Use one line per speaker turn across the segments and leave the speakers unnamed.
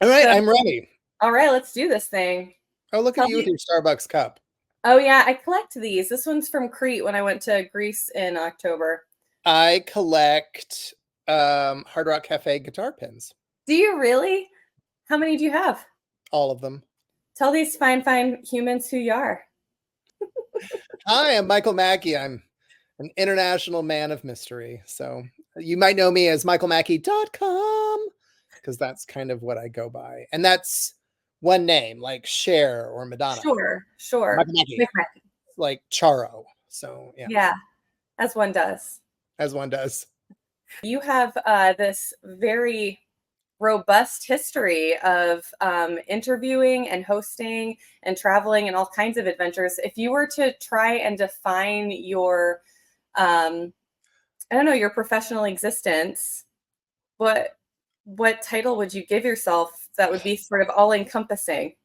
All right,
So,
I'm ready.
all right, let's do this thing.
Oh, look at
Tell
you with
me.
your Starbucks cup.
Oh yeah, I collect these. This one's from Crete when I went to Greece in October.
I collect Hard Rock Cafe guitar pins,
Do you really? How many do you have?
all of them.
Tell these fine humans who you are.
Hi, I'm Michael Mackie. I'm an international man of mystery. So you might know me as michaelmackie.com because that's kind of what I go by. And that's one name, like Cher or Madonna.
Sure.
Michael Mackie,
McMacken.
like Charo. So yeah,
Yeah, as one does.
as one does.
You have this very robust history of interviewing and hosting and traveling and all kinds of adventures. If you were to try and define your, I don't know, your professional existence, what what title would you give yourself that would be sort of all encompassing?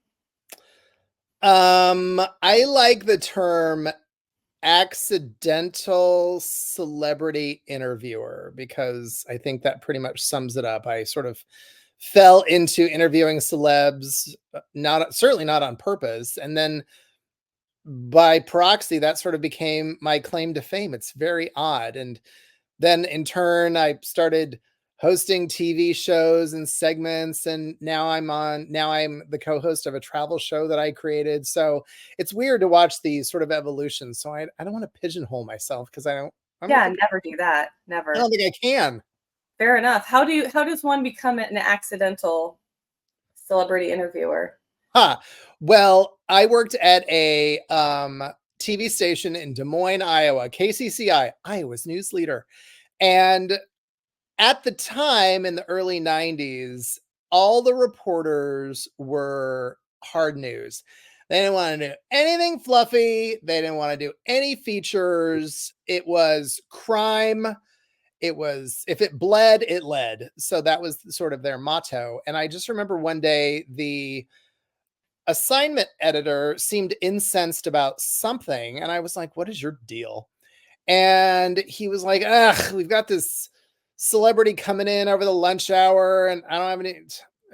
I like the term accidental celebrity interviewer because I think that pretty much sums it up. I sort of fell into interviewing celebs, not certainly not on purpose, and then by proxy, that sort of became my claim to fame. It's very odd, and then in turn, I started hosting TV shows and segments, and now I'm the co-host of a travel show that I created. So it's weird to watch these sort of evolutions. So I don't want to pigeonhole myself because I don't
Yeah,
think
never do that.
I
Never.
don't think I can.
Fair enough. How does one become an accidental celebrity interviewer?
Huh. Well, I worked at a TV station in Des Moines, Iowa, KCCI, Iowa's news leader. And at the time in the early 90s, all the reporters were hard news. They didn't want to do anything fluffy. They didn't want to do any features. It was crime. It was, if it bled, it led. So that was sort of their motto. And I just remember one day the assignment editor seemed incensed about something. And I was like, what is your deal? And he was like, ugh, we've got this celebrity coming in over the lunch hour and I don't have any,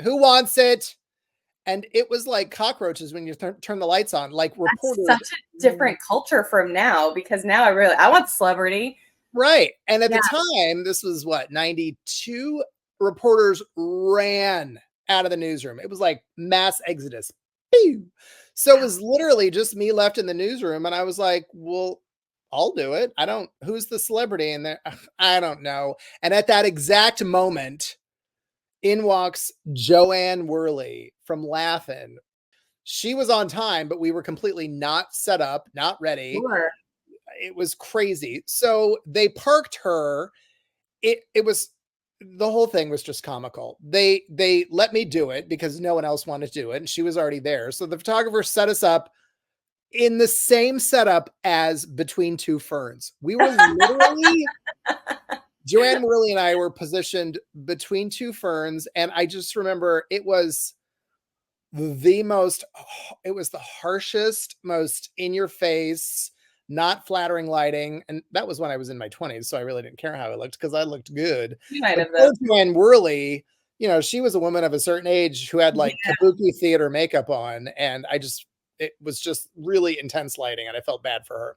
who wants it? And it was like cockroaches when you turn the lights on, like
That's
reporters.
such a different culture from now because now I want celebrity.
Right. And at
Yeah.
the time, this was what, 92 reporters ran out of the newsroom. It was like mass exodus. Pew! So it was literally just me left in the newsroom. And I was like, well, I'll do it. Who's the celebrity in there? I don't know. And at that exact moment, in walks Joanne Worley from Laugh-In. She was on time, but we were completely not set up, not ready.
Sure.
It was crazy. So they parked her. It was, the whole thing was just comical. They let me do it because no one else wanted to do it, and she was already there. So the photographer set us up in the same setup as Between Two Ferns. We were literally Joanne Worley and I were positioned between two ferns, and I just remember the most it was the harshest, most in your face, not flattering lighting. And that was when I was in my 20s, so I really didn't care how I looked because I looked good.
You might
But
have
poor
though.
Joanne Worley, she was a woman of a certain age who had like
Yeah.
kabuki theater makeup on, and it was just really intense lighting, and I felt bad for her.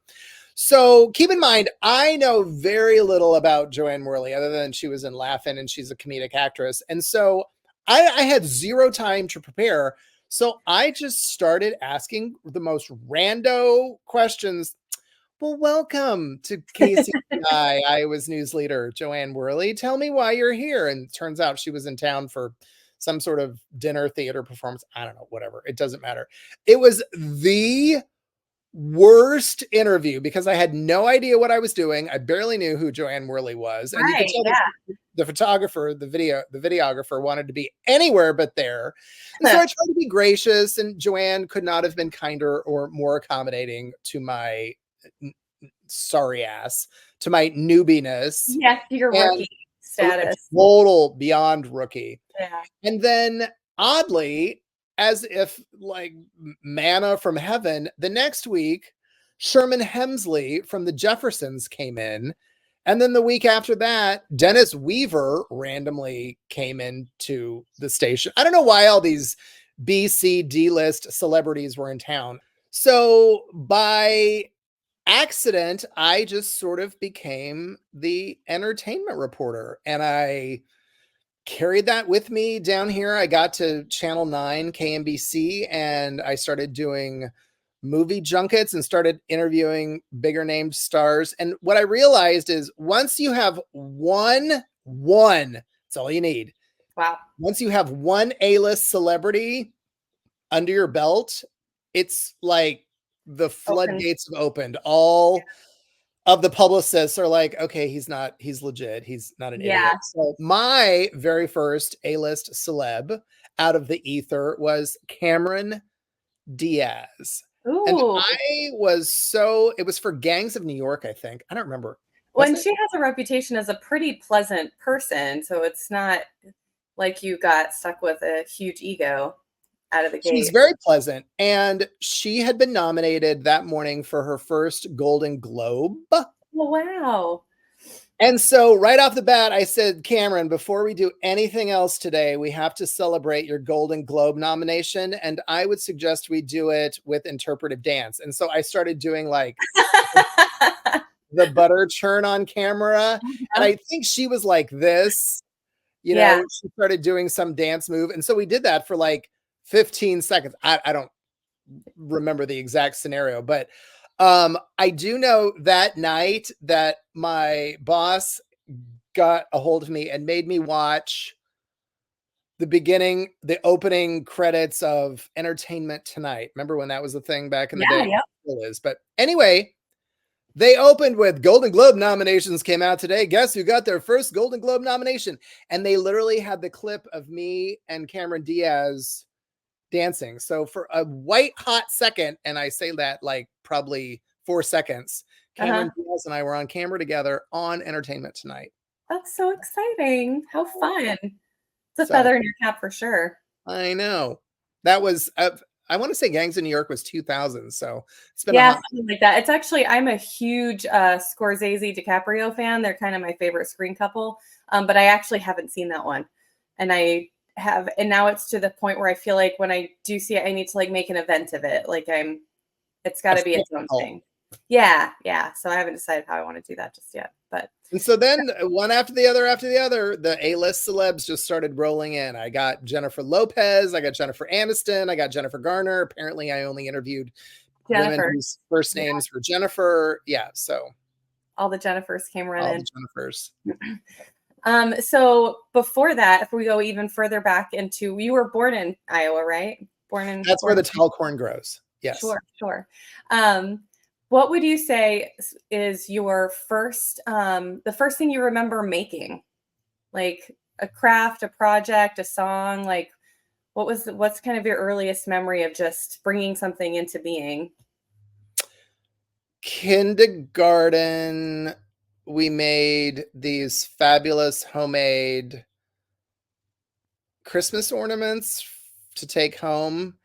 So keep in mind, I know very little about Joanne Worley other than she was in Laugh-In and she's a comedic actress. And so I had zero time to prepare. So I just started asking the most rando questions. Well, welcome to KCI, Iowa's news leader, Joanne Worley. Tell me why you're here. And it turns out she was in town for some sort of dinner theater performance. I don't know, whatever. It doesn't matter. It was the worst interview because I had no idea what I was doing. I barely knew who Joanne Worley was. And you could
Right.
tell
Yeah.
the photographer, the videographer wanted to be anywhere but there. And so I tried to be gracious, and Joanne could not have been kinder or more accommodating to my sorry ass, to my newbiness,
Yes, your
and
rookie status.
total beyond rookie.
Yeah.
And then oddly, as if like manna from heaven, the next week, Sherman Hemsley from the Jeffersons came in And then the week after that, Dennis Weaver randomly came into the station. I don't know why all these B, C, D list celebrities were in town. So by accident, I just sort of became the entertainment reporter, and I carried that with me down here. I got to Channel 9 KMBC, and I started doing movie junkets and started interviewing bigger named stars. And what I realized is once you have one, that's all you need.
Wow.
Once you have one A-list celebrity under your belt, it's like the floodgates have opened. All of the publicists are like, okay, he's legit. He's not an idiot. So my very first A-list celeb out of the ether was Cameron Diaz.
Ooh.
And it was for Gangs of New York, I think. I don't remember.
When she has a reputation as a pretty pleasant person, so it's not like you got stuck with a huge ego out of the gate.
She was very pleasant, and she had been nominated that morning for her first Golden Globe.
Oh, wow.
And so right off the bat, I said, Cameron, before we do anything else today, we have to celebrate your Golden Globe nomination. And I would suggest we do it with interpretive dance. And so I started doing like the butter churn on camera. And I think she was like this, you know, she started doing some dance move. And so we did that for like 15 seconds. I don't remember the exact scenario, but I do know that night that my boss got a hold of me and made me watch the opening credits of Entertainment Tonight. Remember when that was a thing back in the day?
Yeah.
It still is. But anyway, they opened with Golden Globe nominations came out today. Guess who got their first Golden Globe nomination? And they literally had the clip of me and Cameron Diaz dancing. So for a white hot second, and I say that like probably 4 seconds, Cameron Diaz and I were on camera together on Entertainment Tonight.
That's so exciting. How fun. It's a feather in your cap for sure.
I know. That was, I want to say Gangs of New York was 2000. So it's been
something like that. It's actually, I'm a huge Scorsese DiCaprio fan. They're kind of my favorite screen couple. But I actually haven't seen that one. And and now it's to the point where I feel like when I do see it, I need to like make an event of it. Like it's got to be its own thing. Yeah. So I haven't decided how I want to do that just yet. And
so then one after the other, the A-list celebs just started rolling in. I got Jennifer Lopez. I got Jennifer Aniston. I got Jennifer Garner. Apparently I only interviewed women whose first names were Jennifer. Yeah. So
all the Jennifers came running.
All the Jennifers.
So before that, if we go even further back into, you were born in Iowa, right?
That's where the tall corn grows. Yes.
Sure. What would you say is your first, the first thing you remember making? Like a craft, a project, a song? Like what's kind of your earliest memory of just bringing something into being?
Kindergarten, we made these fabulous homemade Christmas ornaments to take home.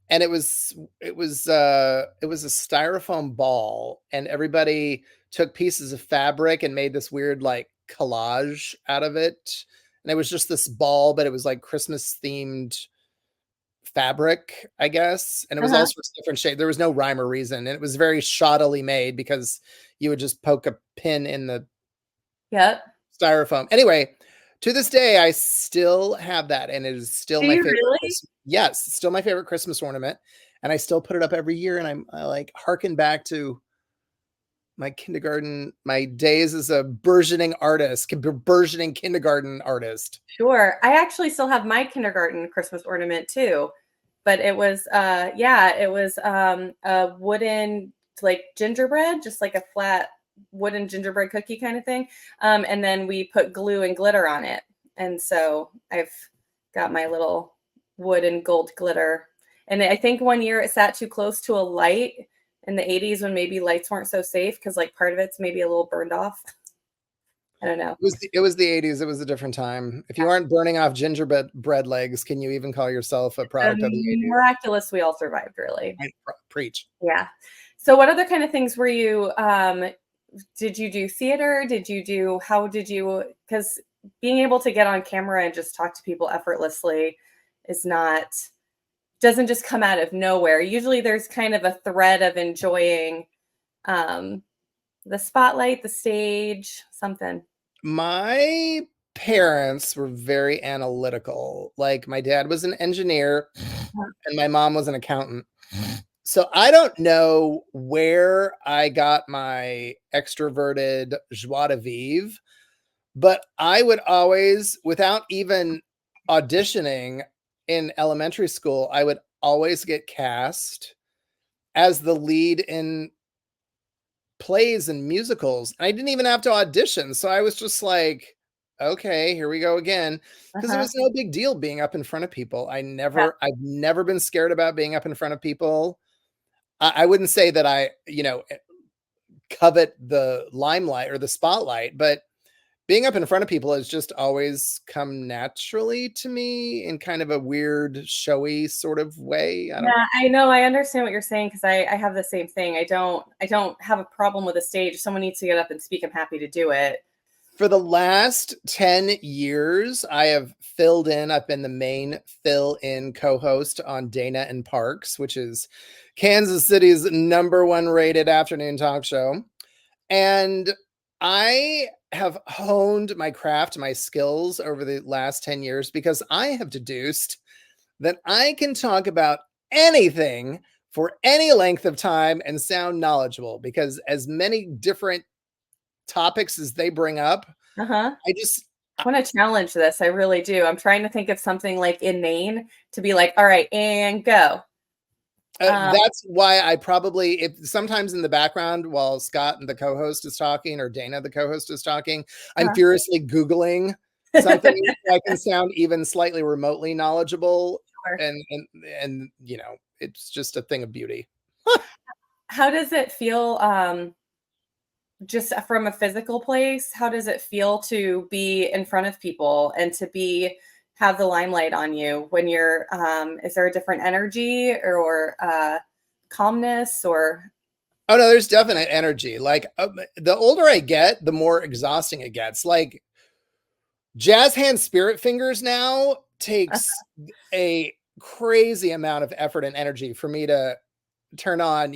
And it was a styrofoam ball, and everybody took pieces of fabric and made this weird like collage out of it. And it was just this ball, but it was like Christmas themed fabric, I guess. And it was also a different shape. There was no rhyme or reason. And it was very shoddily made because you would just poke a pin in the styrofoam. Anyway, to this day, I still have that, and it is still my favorite.
Really?
Yes, it's still my favorite Christmas ornament, and I still put it up every year. And I like harken back to my kindergarten, my days as a burgeoning kindergarten artist.
Sure, I actually still have my kindergarten Christmas ornament too, but it was a wooden like gingerbread, just like a flat wooden gingerbread cookie kind of thing. And then we put glue and glitter on it. And so I've got my little wood and gold glitter. And I think one year it sat too close to a light in the 80s when maybe lights weren't so safe because like part of it's maybe a little burned off. I don't know.
It was the 80s. It was a different time. If you aren't burning off gingerbread legs, can you even call yourself a product of the 80s?
Miraculous we all survived, really.
Preach.
Yeah. So what other kind of things were you did you do theater? How did you, because being able to get on camera and just talk to people effortlessly is not, doesn't just come out of nowhere. Usually there's kind of a thread of enjoying um, the spotlight, the stage, something.
My parents were very analytical. Like my dad was an engineer and my mom was an accountant. So I don't know where I got my extroverted joie de vivre, but I would always, without even auditioning in elementary school, I would always get cast as the lead in plays and musicals. And I didn't even have to audition. So I was just like, okay, here we go again. Because it
Uh-huh.
was no big deal being up in front of people.
Yeah.
I've never been scared about being up in front of people. I wouldn't say that I, covet the limelight or the spotlight, but being up in front of people has just always come naturally to me in kind of a weird, showy sort of way. I don't
Yeah, I know. I understand what you're saying because I have the same thing. I don't have a problem with a stage. If someone needs to get up and speak, I'm happy to do it.
For the last 10 years, I have filled in. I've been the main fill in co host on Dana and Parks, which is Kansas City's #1 rated afternoon talk show. And I have honed my craft, my skills over the last 10 years because I have deduced that I can talk about anything for any length of time and sound knowledgeable because as many different topics as they bring up,
Uh-huh.
I just
I want to challenge this. I really do. I'm trying to think of something like inane to be like, all right, and go. Um,
that's why I probably, if sometimes in the background while Scott and the co-host is talking or Dana the co-host is talking, I'm
uh,
furiously Googling something so I can sound even slightly remotely knowledgeable,
sure.
and it's just a thing of beauty.
How does it feel? Just from a physical place, how does it feel to be in front of people and to be have the limelight on you when you're is there a different energy or calmness or
Oh no, there's definite energy. Like the older I get, the more exhausting it gets. Like jazz hand spirit fingers now takes a crazy amount of effort and energy for me to turn on,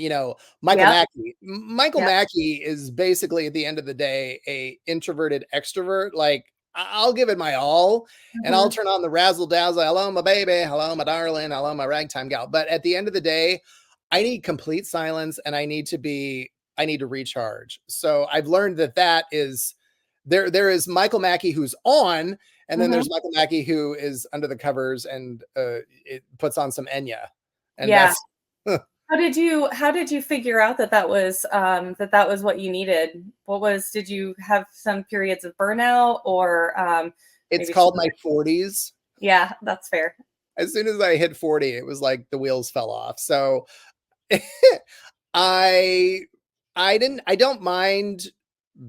Michael
yep,
Mackie. Michael
yep,
Mackie is basically at the end of the day a introverted extrovert. Like I'll give it my all and I'll
mhm,
turn on the razzle dazzle. Hello, my baby. Hello, my darling. Hello, my ragtime gal. But at the end of the day, I need complete silence and I need to recharge. So I've learned that is there is Michael Mackie who's on, and then
mhm.
there's Michael Mackie who is under the covers and it puts on some Enya. And
Yeah.
that's
How did you figure out that was what you needed? Did you have some periods of burnout or
it's
maybe some
called my
other,
40s.
yeah, that's fair.
As soon as I hit 40, it was like the wheels fell off. So I I don't mind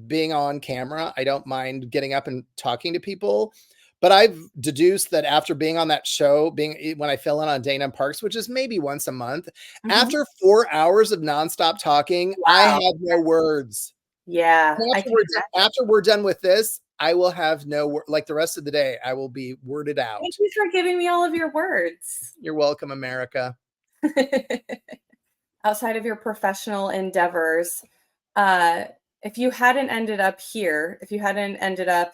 being on camera. I don't mind getting up and talking to people. But I've deduced that after being on that show, when I fill in on Dana and Parks, which is maybe once a month,
Mhm.
after 4 hours of nonstop talking, I
Wow.
have no words.
Yeah,
And
I can imagine.
after we're done with this, I will have no like the rest of the day. I will be worded
Thank
out.
you for giving me all of your words.
You're welcome, America.
Outside of your professional endeavors, uh, if you hadn't ended up here, if you hadn't ended up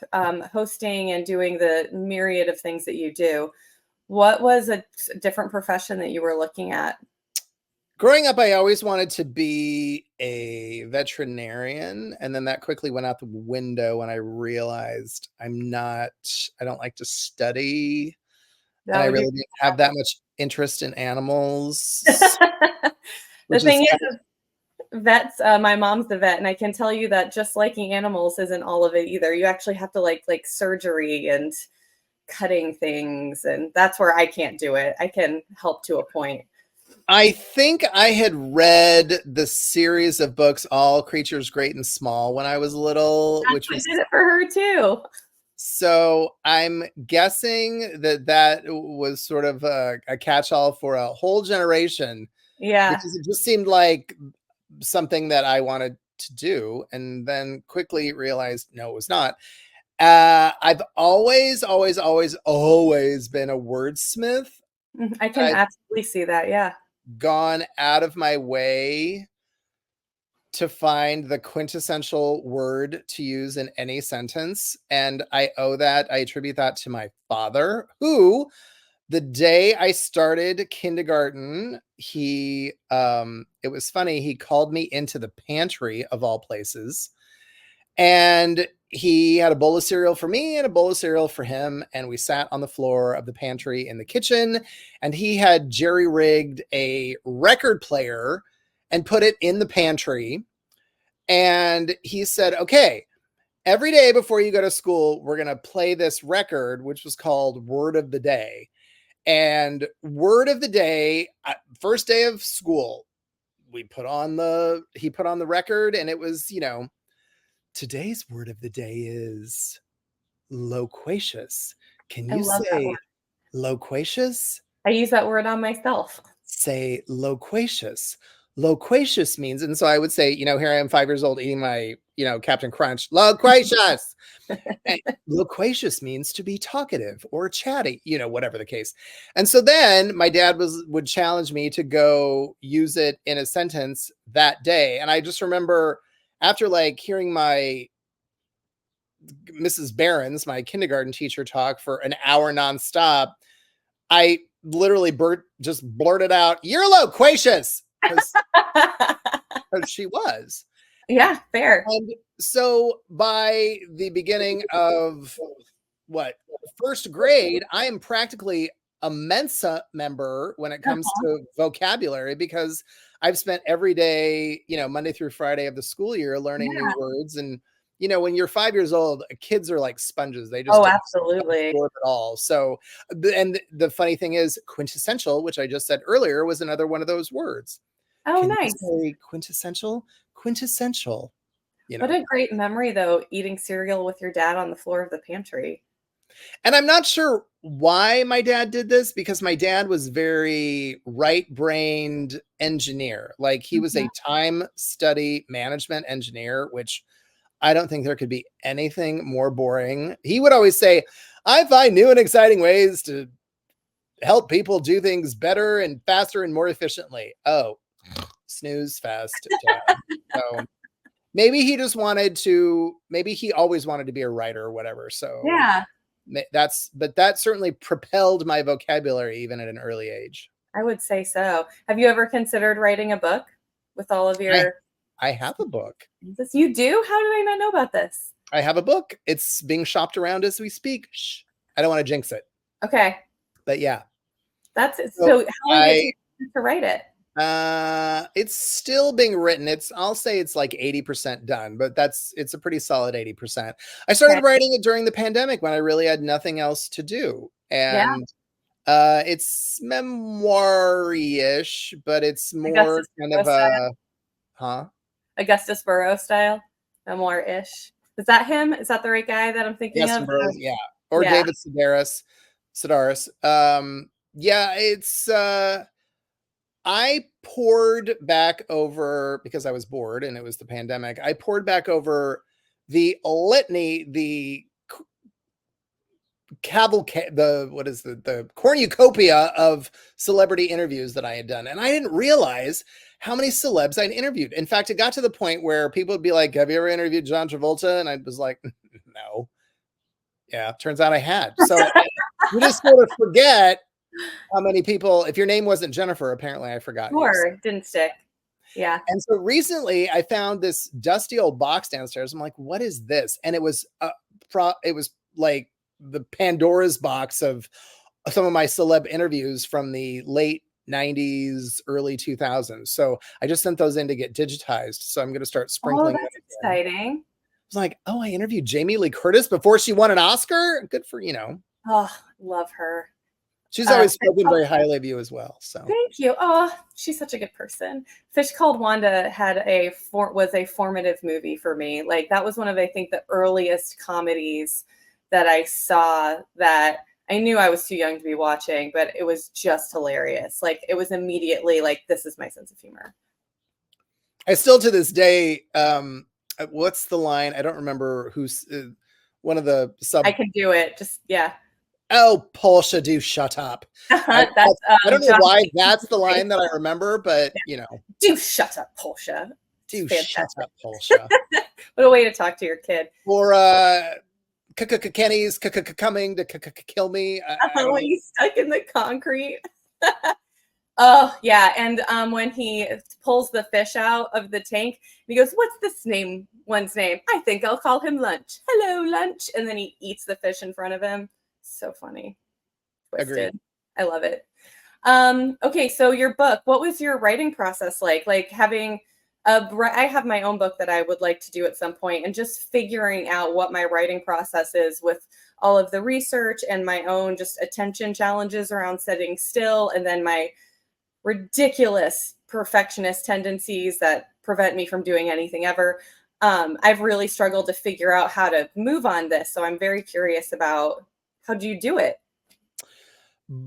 hosting and doing the myriad of things that you do, what was a different profession that you were looking at?
Growing up, I always wanted to be a veterinarian, and then that quickly went out the window when I realized I don't like to study, and
That
I
would be
really didn't have that much interest in animals,
the
which is
thing
kind
is, vets. My mom's the vet, and I can tell you that just liking animals isn't all of it either. You actually have to like surgery and cutting things, and that's where I can't do it. I can help to a point.
I think I had read the series of books All Creatures Great and Small when I was little,
That's
which
what
was
did it for her too.
so I'm guessing that was sort of a catch-all for a whole generation
Yeah.
because it just seemed like something that I wanted to do, and then quickly realized no, it was not. I've always been a wordsmith.
I can
I've
absolutely see that. Yeah.
gone out of my way to find the quintessential word to use in any sentence. And I attribute that to my father, who the day I started kindergarten, it was funny, he called me into the pantry of all places, and he had a bowl of cereal for me and a bowl of cereal for him, and we sat on the floor of the pantry in the kitchen, and he had jerry-rigged a record player and put it in the pantry, and he said, okay, every day before you go to school, we're going to play this record, which was called Word of the Day. And word of the day, first day of school, he put on the record, and it was, today's word of the day is loquacious. Can
I
you
love that word.
say loquacious?
I use that word on myself.
Say loquacious. Loquacious means, and so I would say, here I am 5 years old eating my, Captain Crunch. Loquacious. And loquacious means to be talkative or chatty, whatever the case. And so then my dad would challenge me to go use it in a sentence that day. And I just remember after like hearing my Mrs. Barron's, my kindergarten teacher, talk for an hour nonstop, I literally just blurted out, "You're loquacious," because she was.
Yeah, fair.
And so by the beginning of first grade, I am practically a Mensa member when it comes to vocabulary, because I've spent every day, Monday through Friday of the school year learning new words. And, when you're 5 years old, kids are like sponges. They just
Absolutely.
absorb it all. So, and the funny thing is quintessential, which I just said earlier, was another one of those words.
Oh,
Can
nice.
you say quintessential? Quintessential.
What a great memory, though, eating cereal with your dad on the floor of the pantry.
And I'm not sure why my dad did this, because my dad was very right-brained engineer. Like he was a time study management engineer, which I don't think there could be anything more boring. He would always say, I find new and exciting ways to help people do things better and faster and more efficiently. Oh, snooze fest, Dad. So maybe he always wanted to be a writer or whatever. So
Yeah,
but that certainly propelled my vocabulary even at an early age.
I would say so. Have you ever considered writing a book with all of your...
I have a book.
You do? How did I not know about this?
I have a book. It's being shopped around as we speak. Shh. I don't want to jinx it.
Okay.
But yeah.
That's it. So how long did it take you to write it?
It's still being written. I'll say it's like 80% done, but it's a pretty solid 80%. I started writing it during the pandemic when I really had nothing else to do. And it's memoir-ish, but it's more kind of
Augustus Burroughs style, memoir-ish. Is that him? Is that the right guy that I'm thinking of?
Burroughs, yeah. Or David Sedaris. It's I poured back over, because I was bored and it was the pandemic, I poured back over the litany, the cavalcade, the cornucopia of celebrity interviews that I had done. And I didn't realize how many celebs I'd interviewed. In fact, it got to the point where people would be like, have you ever interviewed John Travolta? And I was like, no. Yeah, turns out I had. So you just sort of forget how many people, if your name wasn't Jennifer, apparently I forgot.
Sure, didn't stick. Yeah.
And so recently I found this dusty old box downstairs. I'm like, what is this? And it was like the Pandora's box of some of my celeb interviews from the late 90s, early 2000s. So I just sent those in to get digitized. So I'm going to start sprinkling.
Oh, that's exciting.
I was like, oh, I interviewed Jamie Lee Curtis before she won an Oscar. Good for,
Oh, love her.
She's always spoken very highly of you as well. So
thank you. Oh, she's such a good person. Fish Called Wanda was a formative movie for me. Like that was one of, I think, the earliest comedies that I saw that I knew I was too young to be watching, but it was just hilarious. Like it was immediately like, this is my sense of humor.
I still to this day, what's the line? I don't remember who's one of the
I
sub.
can do it. Just yeah.
Oh, Portia, do shut up.
That's
I don't know
John
why that's
Cleese's
the
voice.
line that I remember, but
Yeah.
you know,
Do shut up, Portia. It's
do shut
fantastic.
up, Portia.
What a way to talk to your kid.
Or Kenny's coming to kill me. I don't
When
know.
he's stuck in the concrete. Oh yeah, and when he pulls the fish out of the tank, he goes, "What's this one's name? I think I'll call him Lunch. Hello, Lunch." And then he eats the fish in front of him. So funny,
Agreed.
twisted. I love it. Okay, so your book. What was your writing process like? Like having I have my own book that I would like to do at some point, and just figuring out what my writing process is with all of the research and my own just attention challenges around sitting still, and then my ridiculous perfectionist tendencies that prevent me from doing anything ever. I've really struggled to figure out how to move on this. So I'm very curious about how do you do it?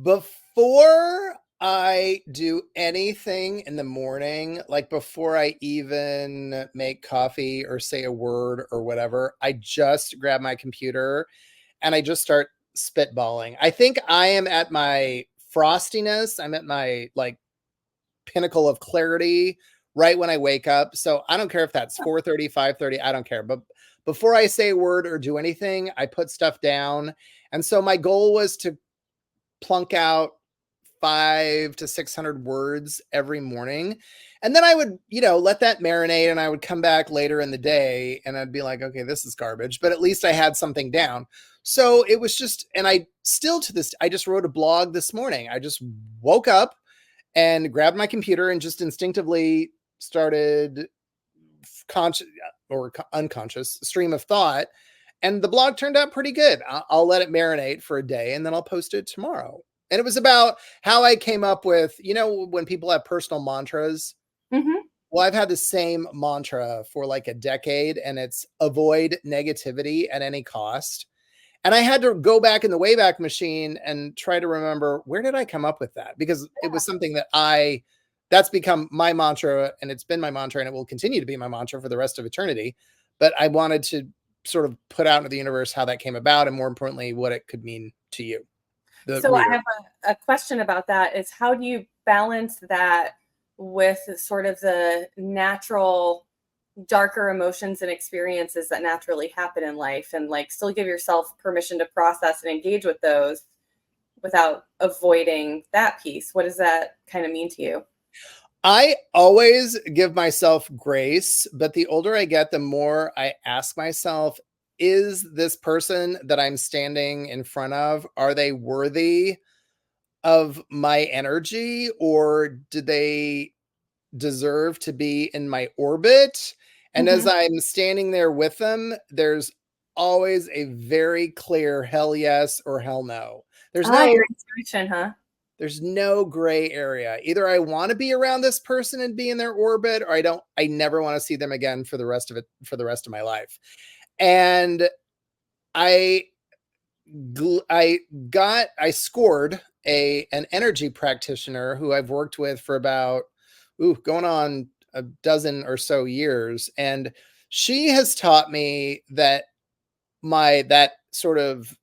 Before I do anything in the morning, like before I even make coffee or say a word or whatever, I just grab my computer and I just start spitballing. I think I am at my frostiness. I'm at my like pinnacle of clarity right when I wake up. So I don't care if that's 4:30, 5:30, I don't care. But before I say a word or do anything, I put stuff down. And so my goal was to plunk out 500 to 600 words every morning. And then I would, let that marinate and I would come back later in the day and I'd be like, okay, this is garbage, but at least I had something down. So it was just, and I still to this, I just wrote a blog this morning. I just woke up and grabbed my computer and just instinctively started conscious or unconscious stream of thought. And the blog turned out pretty good. I'll let it marinate for a day and then I'll post it tomorrow. And it was about how I came up with, when people have personal mantras.
Mm-hmm.
Well, I've had the same mantra for like a decade, and it's avoid negativity at any cost. And I had to go back in the Wayback Machine and try to remember, where did I come up with that? Because it was something that's become my mantra, and it's been my mantra, and it will continue to be my mantra for the rest of eternity. But I wanted to sort of put out into the universe how that came about, and more importantly, what it could mean to you, the
So I
reader.
have a question about that is how do you balance that with sort of the natural darker emotions and experiences that naturally happen in life and like still give yourself permission to process and engage with those without avoiding that piece? What does that kind of mean to you?
I always give myself grace, but the older I get, the more I ask myself, is this person that I'm standing in front of, are they worthy of my energy, or do they deserve to be in my orbit? And as
Mm-hmm.
I'm standing there with them, there's always a very clear hell yes or hell no. There's
Ah,
no
your intuition, huh?
there's no gray area. Either I want to be around this person and be in their orbit, or I never want to see them again for the rest of my life. And I I scored an energy practitioner who I've worked with for about going on a dozen or so years, and she has taught me that that sort of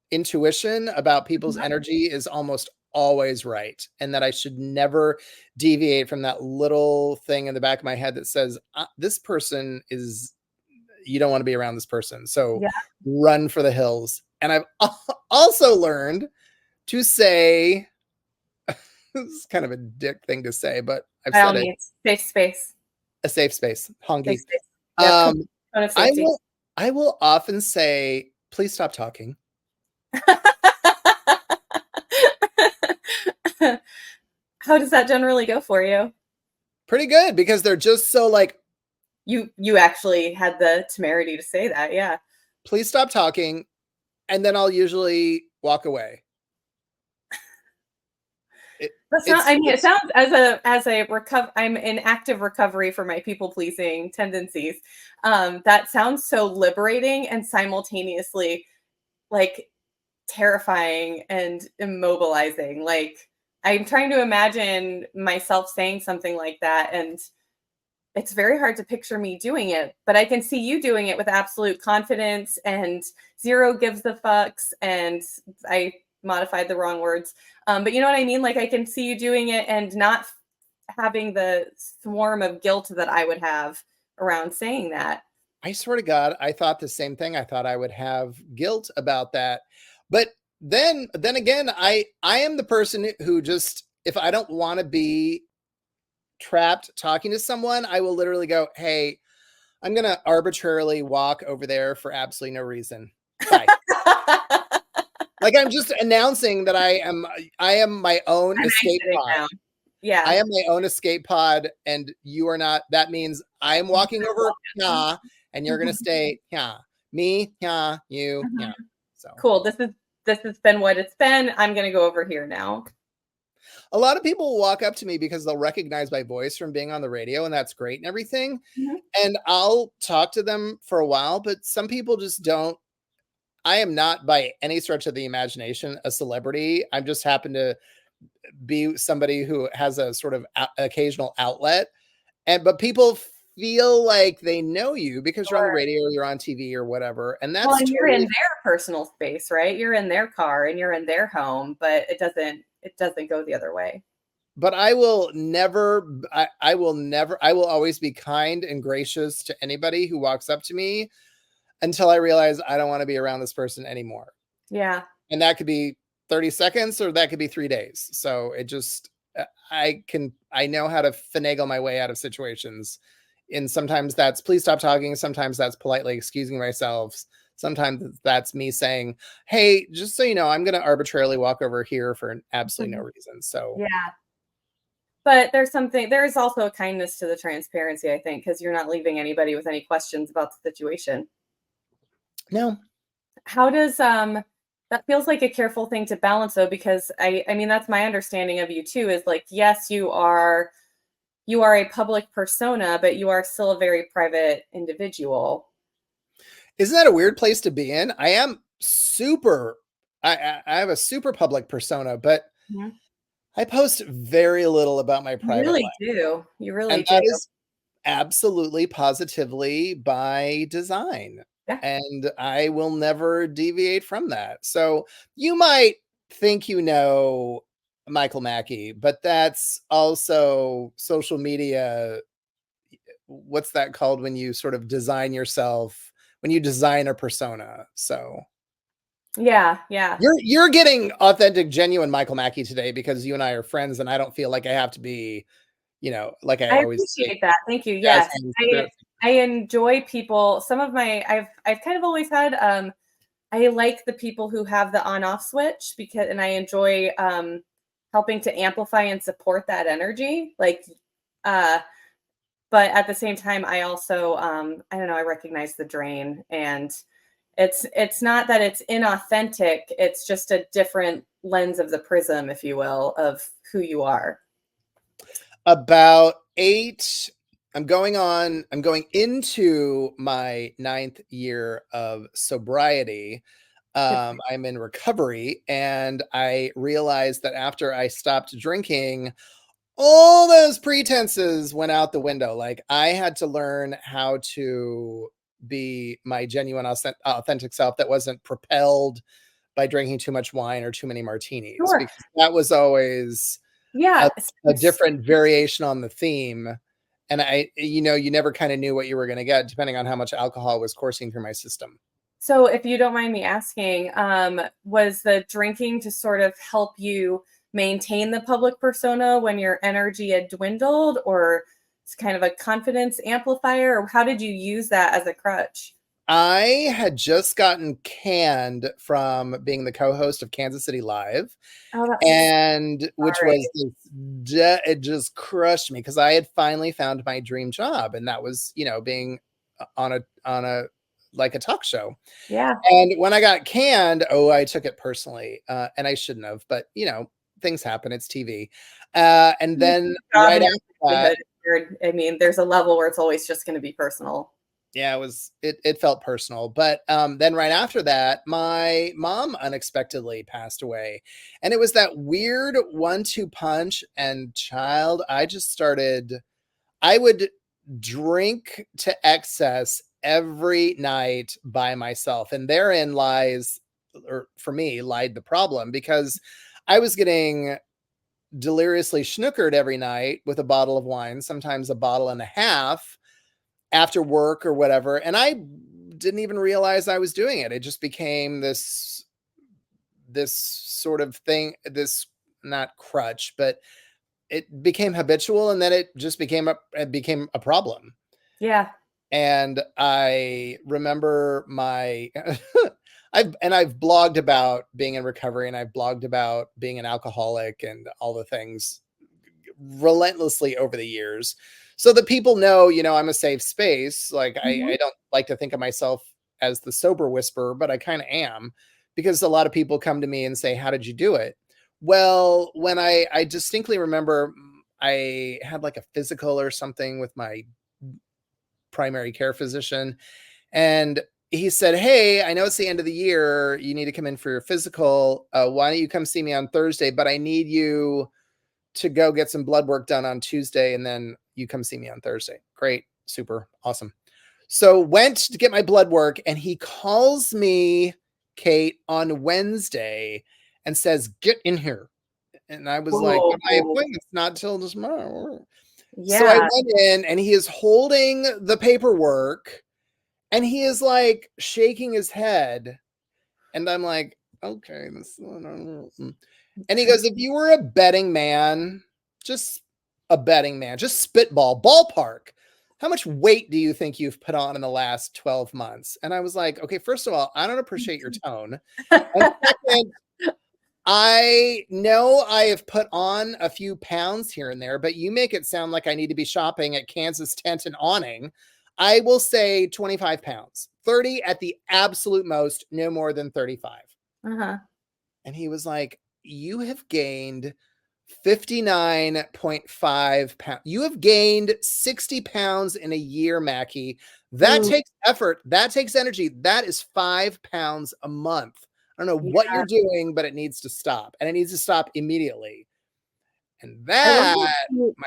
intuition about people's energy is almost always right, and that I should never deviate from that little thing in the back of my head that says this person is you don't want to be around this person, so
Yeah,
run for the hills. And I've also learned to say this is kind of a dick thing to say, but I've
by all
said it:
means, safe space,
a safe space,
safe
honky.
space. Yep,
um
cone of
i
safety.
will I will often say, please stop talking.
How does that generally go for you?
Pretty good, because they're just so like,
You actually had the temerity to say that, yeah.
please stop talking, and then I'll usually walk away. It,
That's not.
it's
I mean, it
it's
sounds as a I'm in active recovery for my people pleasing tendencies. That sounds so liberating and simultaneously like terrifying and immobilizing. Like I'm trying to imagine myself saying something like that, and it's very hard to picture me doing it, but I can see you doing it with absolute confidence and zero gives the fucks. And I modified the wrong words. But you know what I mean? Like I can see you doing it and not having the swarm of guilt that I would have around saying that.
I swear to God, I thought the same thing. I thought I would have guilt about that. But then again, I am the person who just, if I don't want to be trapped talking to someone, I will literally go, "Hey, I'm going to arbitrarily walk over there for absolutely no reason. Bye." Like I'm just announcing that I am my own
I'm
escape
exiting
pod.
now. Yeah.
I am my own escape pod, and you are not. That means I am walking over here, and you're gonna stay here. Me, here, you,
Mhm.
here. So
Cool. This has been what it's been. I'm gonna go over here now.
a lot of people will walk up to me because they'll recognize my voice from being on the radio, and that's great and everything.
Mhm.
And I'll talk to them for a while, but some people just don't. I am not by any stretch of the imagination a celebrity. I just happen to be somebody who has a sort of occasional outlet, but people feel like they know you because you're on the
Sure.
radio or you're on TV or whatever, and
Well,
that's
and you're in
totally.
their personal space, right? You're in their car and you're in their home, but it doesn't go the other way.
But I will never, I will never, I will always be kind and gracious to anybody who walks up to me until I realize I don't want to be around this person anymore.
Yeah.
And that could be 30 seconds or that could be 3 days. So it just, I know how to finagle my way out of situations. And sometimes that's please stop talking. Sometimes that's politely excusing myself. Sometimes that's me saying, "Hey, just so you know, I'm going to arbitrarily walk over here for absolutely no
Mhm.
reason." So
Yeah. But there is also a kindness to the transparency, I think, because you're not leaving anybody with any questions about the situation.
no,
How does that feels like a careful thing to balance though, because I mean that's my understanding of you too, is like, yes, you are a public persona, but you are still a very private individual.
isn't that a weird place to be in? I am super. I have a super public persona, but
Mhm.
I post very little about my
You
private
really
life,
do. You really
and
do.
that is absolutely positively by design,
Yeah.
and I will never deviate from that. So you might think you know Michael Mackie, but that's also social media. What's that called when you sort of design yourself, when you design a persona? So
Yeah, yeah.
you're getting authentic, genuine Michael Mackie today because you and I are friends, and I don't feel like I have to be, like I
I
always say,
appreciate that. Thank you.
jazz
Yes.
hands,
I enjoy people. Some of my I've kind of always had I like the people who have the on off switch, because and I enjoy helping to amplify and support that energy. Like uh but at the same time I also I don't know, I recognize the drain, and it's not that it's inauthentic, it's just a different lens of the prism, if you will, of who you are.
about 8. I'm going into my ninth year of sobriety.
Good for
I'm in recovery, and I realized that after I stopped drinking, all those pretenses went out the window. Like I had to learn how to be my genuine, authentic self that wasn't propelled by drinking too much wine or too many
you.
martinis,
Sure.
because that was always a,
Yeah.
a different variation on the theme. And you never kind of knew what you were going to get depending on how much alcohol was coursing through my system.
So, if you don't mind me asking, was the drinking to sort of help you maintain the public persona when your energy had dwindled, or it's kind of a confidence amplifier, or how did you use that as a crutch?
I had just gotten canned from being the co-host of Kansas City Live,
Oh, that was
and which
sorry.
was it just crushed me because I had finally found my dream job, and that was being on a like a talk show.
Yeah.
And when I got canned, oh, I took it personally, and I shouldn't have, but things happen. It's TV, and then
Job
right
in
after
your
that,
livelihood. I mean, there's a level where it's always just going to be personal.
yeah, it felt personal. But then right after that, my mom unexpectedly passed away, and it was that weird 1-2 punch. And child, I just started. I would drink to excess every night by myself. And therein lies, or for me, lied the problem, because I was getting deliriously snookered every night with a bottle of wine, sometimes a bottle and a half after work or whatever. And I didn't even realize I was doing it. It just became this sort of thing, this not crutch, but it became habitual, and then it just became a problem.
Yeah.
And I remember I've blogged about being in recovery, and I've blogged about being an alcoholic and all the things relentlessly over the years, so that people know, I'm a safe space. Like, I don't like to think of myself as the sober whisperer, but I kind of am, because a lot of people come to me and say, how did you do it? Well, when I distinctly remember I had like a physical or something with my primary care physician, and he said, hey, I know it's the end of the year, you need to come in for your physical. Why don't you come see me on Thursday, but I need you to go get some blood work done on Tuesday, and then you come see me on Thursday. Great. Super awesome. So went to get my blood work, and he calls me, Kate, on Wednesday and says, get in here. And I was like, but my appointment's not till tomorrow.
Yeah.
So I went in, and he is holding the paperwork, and he is like shaking his head. And I'm like, okay. And he goes, if you were a betting man, just spitball, ballpark, how much weight do you think you've put on in the last 12 months? And I was like, okay, first of all, I don't appreciate your tone. And second, I know I have put on a few pounds here and there, but you make it sound like I need to be shopping at Kansas Tent and Awning. I will say 25 pounds, 30 at the absolute most, no more than 35.
Uh-huh.
And he was like, you have gained 59.5 pounds. You have gained 60 pounds in a year, Mackie. That takes effort. That takes energy. That is 5 pounds a month. I don't know what you're doing, but it needs to stop. And it needs to stop immediately. And that,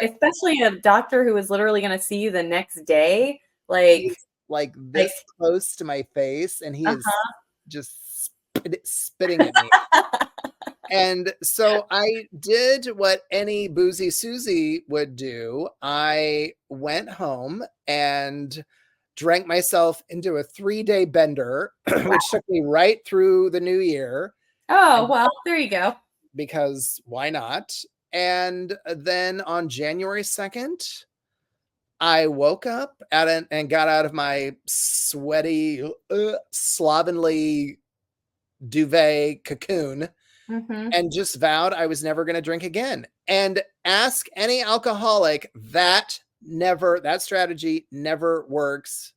especially a doctor who was literally going to see you the next day, like
this close to my face, and he is just spitting at me. And so I did what any boozy Susie would do. I went home and drank myself into a 3-day bender, which took me right through the new year.
Oh, well, there you go.
Because why not? And then on January 2nd, I woke up and got out of my sweaty, slovenly duvet cocoon, and just vowed I was never going to drink again. And ask any alcoholic, that strategy never works,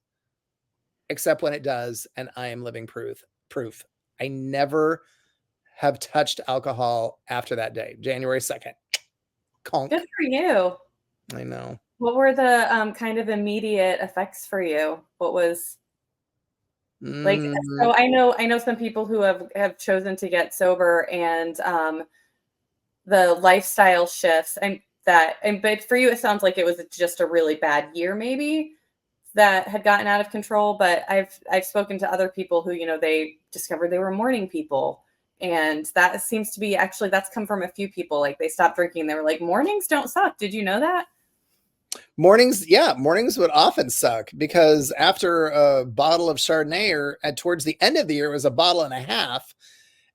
except when it does. And I am living proof. I never have touched alcohol after that day, January 2nd. Conk.
Good for you.
I know.
What were the kind of immediate effects for you? What was like? So I know some people who have chosen to get sober, and the lifestyle shifts, but for you it sounds like it was just a really bad year maybe that had gotten out of control. But I've spoken to other people who, they discovered they were morning people, and that seems to be actually, that's come from a few people. Like, they stopped drinking, they were like, mornings don't suck. Did you know that?
Mornings would often suck, because after a bottle of Chardonnay, or towards the end of the year, it was a bottle and a half.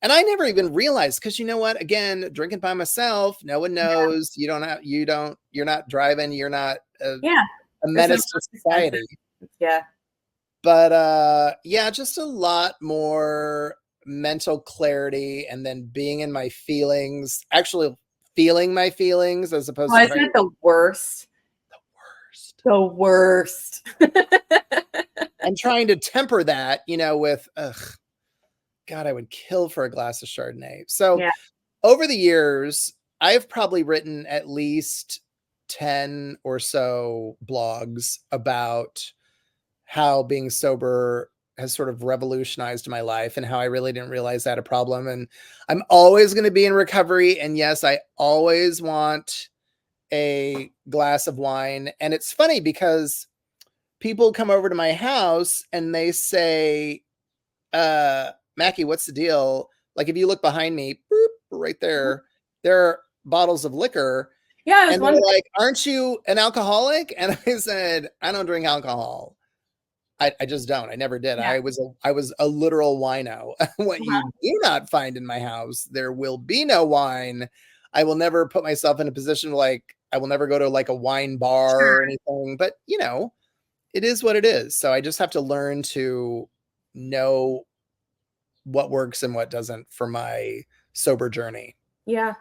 And I never even realized, because you know what, again, drinking by myself, no one knows. Yeah. You're not driving. You're not a menace to society.
Yeah.
But just a lot more mental clarity, and then being in my feelings, actually feeling my feelings, as opposed to
isn't it the worst? The worst.
And trying to temper that, with, God, I would kill for a glass of Chardonnay. So over the years, I've probably written at least 10 or so blogs about how being sober has sort of revolutionized my life, and how I really didn't realize I had a problem. And I'm always going to be in recovery. And yes, I always want a glass of wine. And it's funny because people come over to my house and they say, Mackie, what's the deal? Like if you look behind me, boop, right there are bottles of liquor.
Yeah, I was
And they're
wondering.
like, aren't you an alcoholic? And I said, I don't drink alcohol. I just don't. I never did.
Yeah.
I was a literal wino. What
Uh-huh.
you do not find in my house, there will be no wine. I will never put myself in a position like I will never go to like a wine bar or
Sure.
anything. But you know, it is what it is. So I just have to learn to know what works and what doesn't for my sober journey.
Yeah.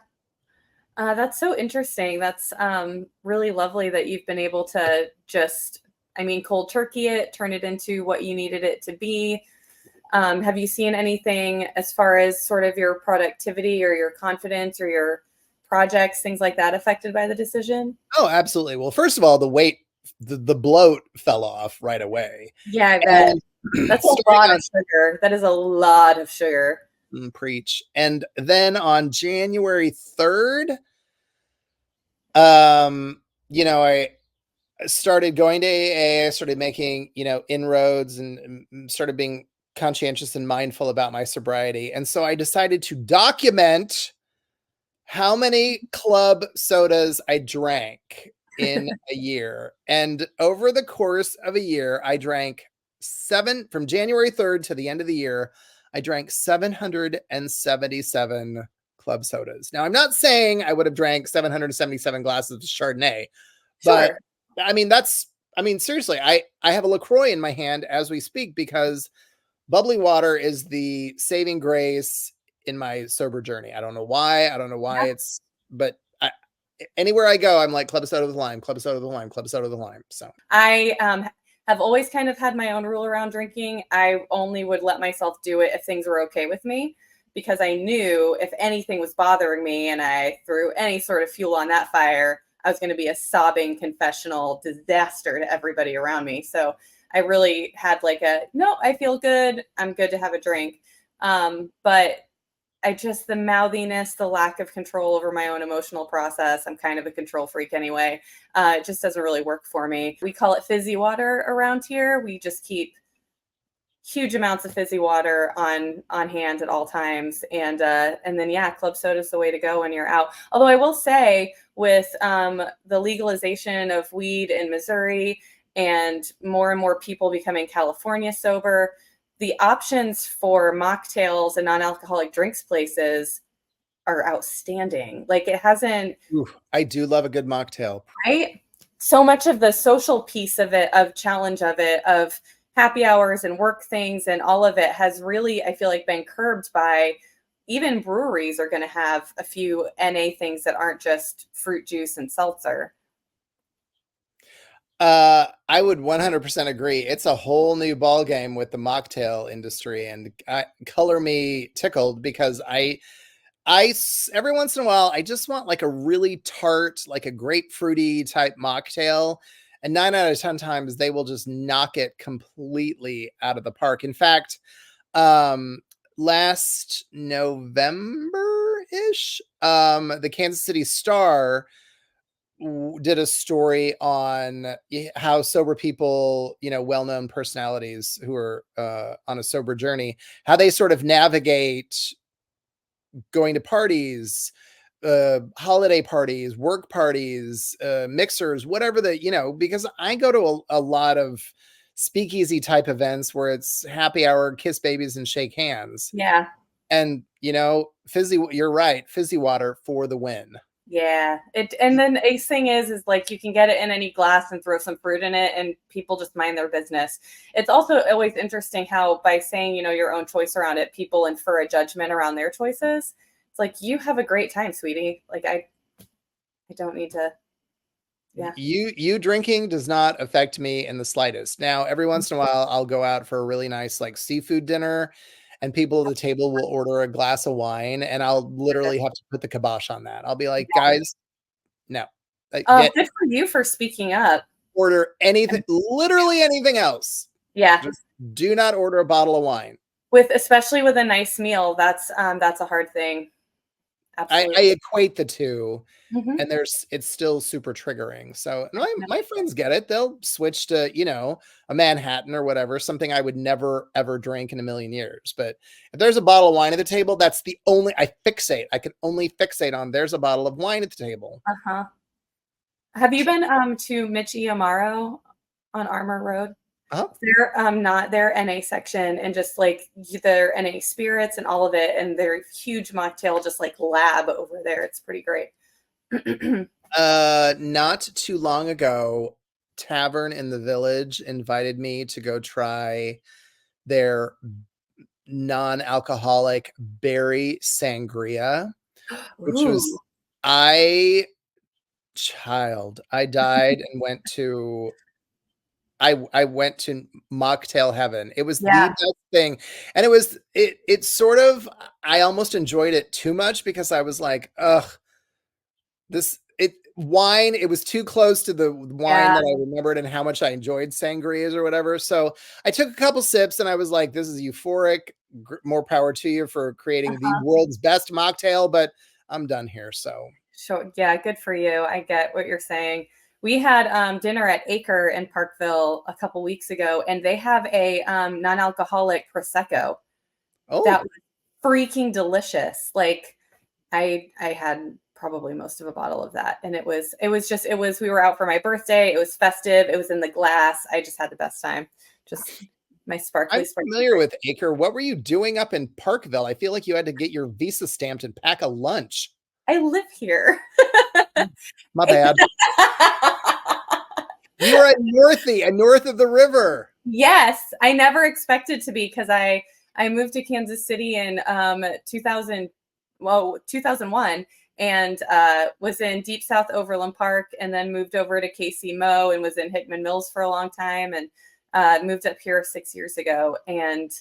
That's so interesting. That's really lovely that you've been able to just, I mean, cold turkey it, turn it into what you needed it to be. Have you seen anything as far as sort of your productivity or your confidence or your projects, things like that affected by the decision?
Oh, absolutely. Well, first of all, the weight, the bloat fell off right away.
Yeah, I bet.
And
That's a
starting
lot of
on
sugar. That is a lot of sugar.
preach. And then on January 3rd, you know, I started going to AA, I started making, you know, inroads and started being conscientious and mindful about my sobriety. And so I decided to document how many club sodas I drank in a year. And over the course of a year, I drank from January 3rd to the end of the year, I drank 777 club sodas. Now, I'm not saying I would have drank 777 glasses of Chardonnay, but
Sure.
I mean, seriously, I have a LaCroix in my hand as we speak because bubbly water is the saving grace in my sober journey. I don't know why. I don't know why
Yeah.
but anywhere I go, I'm like club soda with lime, club soda with lime, club soda with lime. So
I have always kind of had my own rule around drinking. I only would let myself do it if things were okay with me, because I knew if anything was bothering me and I threw any sort of fuel on that fire, I was going to be a sobbing confessional disaster to everybody around me. So I really had like no, I feel good. I'm good to have a drink. But I just, the mouthiness, the lack of control over my own emotional process. I'm kind of a control freak anyway. It just doesn't really work for me. We call it fizzy water around here. We just keep huge amounts of fizzy water on hand at all times, and then yeah, club soda is the way to go when you're out. Although I will say, with the legalization of weed in Missouri and more people becoming California sober, the options for mocktails and non-alcoholic drinks places are outstanding. Like, it hasn't,
ooh, I do love a good mocktail.
right? So much of the social piece of it, of challenge of it, of happy hours and work things and all of it has really, I feel like, been curbed by, even breweries are going to have a few NA things that aren't just fruit juice and seltzer.
I would 100% agree. It's a whole new ball game with the mocktail industry, and color me tickled because every once in a while I just want like a really tart, like a grapefruity type mocktail, and 9 out of 10 times they will just knock it completely out of the park. In fact, last November ish, the Kansas City Star did a story on how sober people, you know, well-known personalities who are on a sober journey, how they sort of navigate going to parties, holiday parties, work parties, mixers, whatever the, you know, because I go to a lot of speakeasy type events where it's happy hour, kiss babies and shake hands.
Yeah.
And, you know, you're right, fizzy water for the win.
Yeah. And then the ace thing is like, you can get it in any glass and throw some fruit in it and people just mind their business. It's also always interesting how, by saying, you know, your own choice around it, people infer a judgment around their choices. It's like, you have a great time, sweetie. Like, I don't need to. Yeah.
You drinking does not affect me in the slightest. Now, every once in a while, I'll go out for a really nice like seafood dinner, and people at the table will order a glass of wine, and I'll literally have to put the kibosh on that. I'll be like, guys, no,
Oh,
get
good for you for speaking up.
order anything, literally anything else.
Yeah.
Just do not order a bottle of wine.
Especially with a nice meal, that's a hard thing.
I
Absolutely.
equate the two,
Mhm.
and it's still super triggering. So my friends get it. They'll switch to, a Manhattan or whatever, something I would never ever drink in a million years. But if there's a bottle of wine at the table, that's the only I fixate. I can only fixate on there's a bottle of wine at the table.
Uh-huh. Have you been to Michi Amaro on Armour Road?
Uh-huh.
They're not their NA section and just like their NA spirits and all of it, and their huge mocktail just like lab over there. It's pretty great.
Not too long ago, Tavern in the Village invited me to go try their non-alcoholic berry sangria, which was
Ooh,
I I died and I went to mocktail heaven. It was the
yeah.
best thing. And it sort of I almost enjoyed it too much because I was like, ugh, wine, it was too close to the wine
Yeah.
that I remembered and how much I enjoyed sangrias or whatever. So I took a couple sips and I was like, this is euphoric. More power to you for creating the
Uh-huh.
world's best mocktail, but I'm done here. So
Sure. Yeah, good for you. I get what you're saying. We had dinner at Acre in Parkville a couple weeks ago, and they have a non-alcoholic prosecco that
oh,
was freaking delicious. Like I had probably most of a bottle of that, and it was we were out for my birthday. It was festive. It was in the glass. I just had the best time. Just my
I'm
sparkly
familiar
drink.
with Acre. What were you doing up in Parkville? I feel like you had to get your visa stamped and pack a lunch.
I live here.
My bad. You are a Northie, a north of the river.
Yes, I never expected to be because I moved to Kansas City in 2000, well 2001, and was in Deep South Overland Park, and then moved over to KC Mo and was in Hickman Mills for a long time, and moved up here 6 years ago, and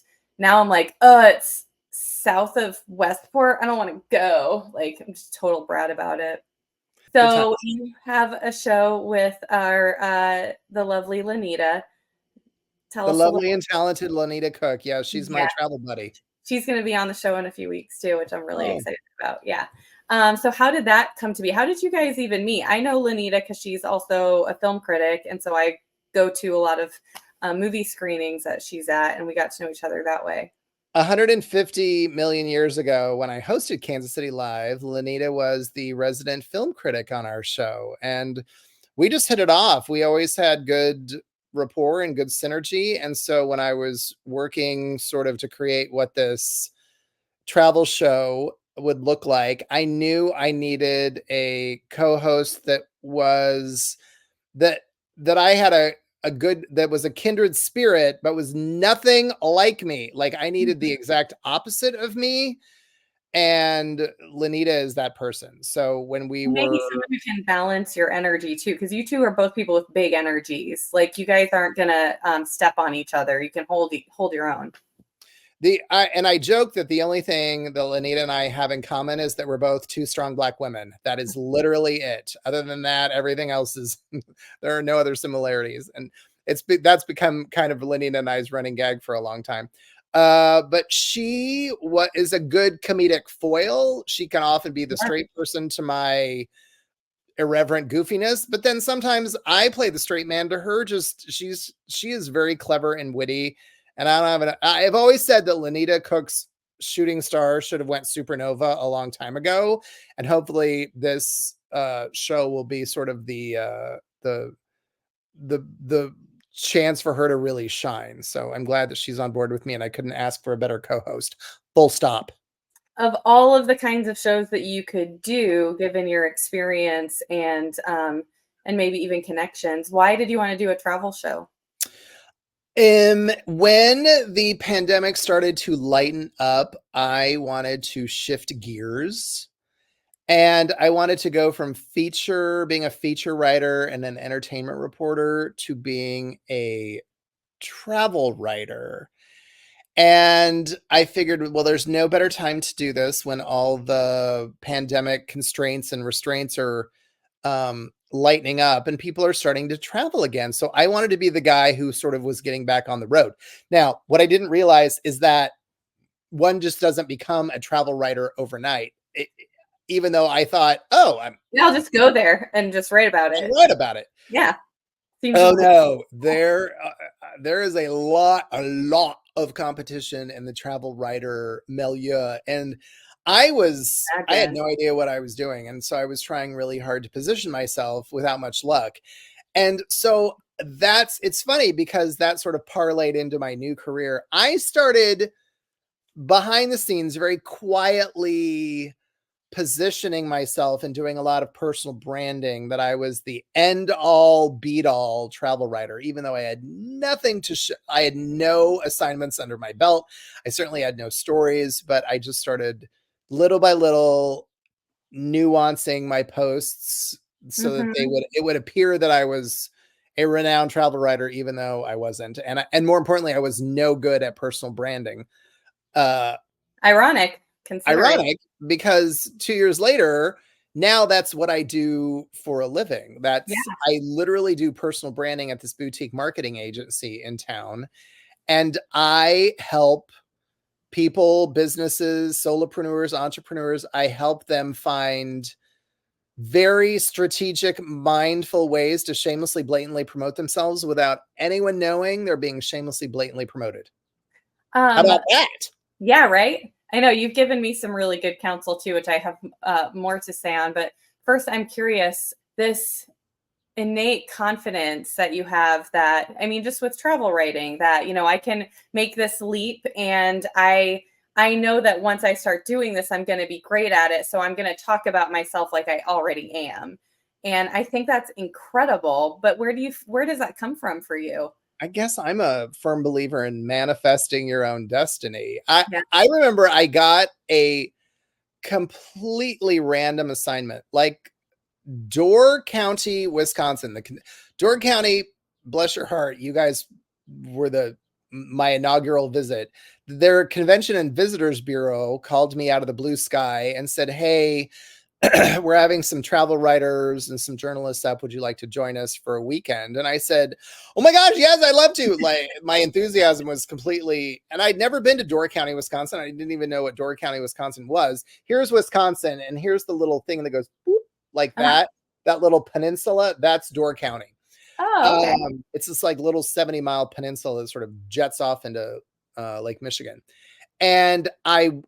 now I'm like, it's south of Westport. I don't want to go. Like I'm just total brat about it.
Good time.
So you have a show with our the lovely Lanita. Tell
The
us a little.
lovely and talented Lanita Cook. Yeah, she's my
Yeah,
travel buddy.
she's going to be on the show in a few weeks too, which I'm really
Oh,
excited about. Yeah. So how did that come to be? How did you guys even meet? I know Lanita because she's also a film critic, and so I go to a lot of movie screenings that she's at, and we got to know each other that way.
150 million years ago, when I hosted Kansas City Live, Lanita was the resident film critic on our show. And we just hit it off. We always had good rapport and good synergy. And so when I was working sort of to create what this travel show would look like, I knew I needed a co-host that that I had a good that was a kindred spirit, but was nothing like me. Like I needed the exact opposite of me. And Lanita is that person. So when we
Maybe
were
someone who can balance your energy too, because you two are both people with big energies. Like you guys aren't gonna step on each other. You can hold your own.
I joke that the only thing that Lanita and I have in common is that we're both two strong Black women. That is literally it. Other than that, everything else is there are no other similarities, and that's become kind of Lanita and I's running gag for a long time. But she what is a good comedic foil. She can often be the
Yeah.
straight person to my irreverent goofiness, but then sometimes I play the straight man to her. Just she is very clever and witty, and I don't have I've always said that Lanita Cook's shooting star should have went supernova a long time ago, and hopefully this show will be sort of the chance for her to really shine. So I'm glad that she's on board with me, and I couldn't ask for a better co-host. Full stop.
Of all of the kinds of shows that you could do, given your experience and maybe even connections, why did you want to do a travel show?
When the pandemic started to lighten up, I wanted to shift gears and I wanted to go from being a feature writer and an entertainment reporter to being a travel writer. And I figured, well, there's no better time to do this when all the pandemic constraints and restraints are lightening up and people are starting to travel again. So I wanted to be the guy who sort of was getting back on the road. Now, what I didn't realize is that one just doesn't become a travel writer overnight. even though I thought, oh,
Yeah, I'll just go there and just write about
I'm
it.
right about it.
Yeah. Seems
Oh
easy.
no, there is a lot of competition in the travel writer milieu, and I had
Imagine.
no idea what I was doing, and so I was trying really hard to position myself without much luck. And so it's funny because that sort of parlayed into my new career. I started behind the scenes very quietly positioning myself and doing a lot of personal branding that I was the end all beat all travel writer, even though I had nothing to I had no assignments under my belt. I certainly had no stories, but I just started little by little nuancing my posts so that
Mhm.
it would appear that I was a renowned travel writer, even though I wasn't. And more importantly, I was no good at personal branding. Uh,
Ironic considering.
Ironic because 2 years later, now that's what I do for a living.
Yeah.
I literally do personal branding at this boutique marketing agency in town, and I help people, businesses, solopreneurs, entrepreneurs, I help them find very strategic, mindful ways to shamelessly, blatantly promote themselves without anyone knowing they're being shamelessly, blatantly promoted. How
Um,
about that?
yeah, right? I know you've given me some really good counsel too, which I have more to say on. But first, I'm curious this innate confidence that you have that, I mean, just with travel writing, that, I can make this leap and I know that once I start doing this, I'm going to be great at it. So I'm going to talk about myself like I already am. And I think that's incredible. But where does that come from for you?
I guess I'm a firm believer in manifesting your own destiny.
Yeah.
I remember I got a completely random assignment, like Door County, Wisconsin. Door County, bless your heart, you guys were my inaugural visit. Their convention and visitors bureau called me out of the blue sky and said, "Hey, we're having some travel writers and some journalists up. Would you like to join us for a weekend?" And I said, "Oh my gosh, yes, I'd love to." Like my enthusiasm was completely, and I'd never been to Door County, Wisconsin. I didn't even know what Door County, Wisconsin was. Here's Wisconsin, and here's the little thing that goes boop, like
Uh-huh.
that little peninsula. That's Door County.
Oh, okay.
It's this like little 70-mile peninsula that sort of jets off into Lake Michigan. And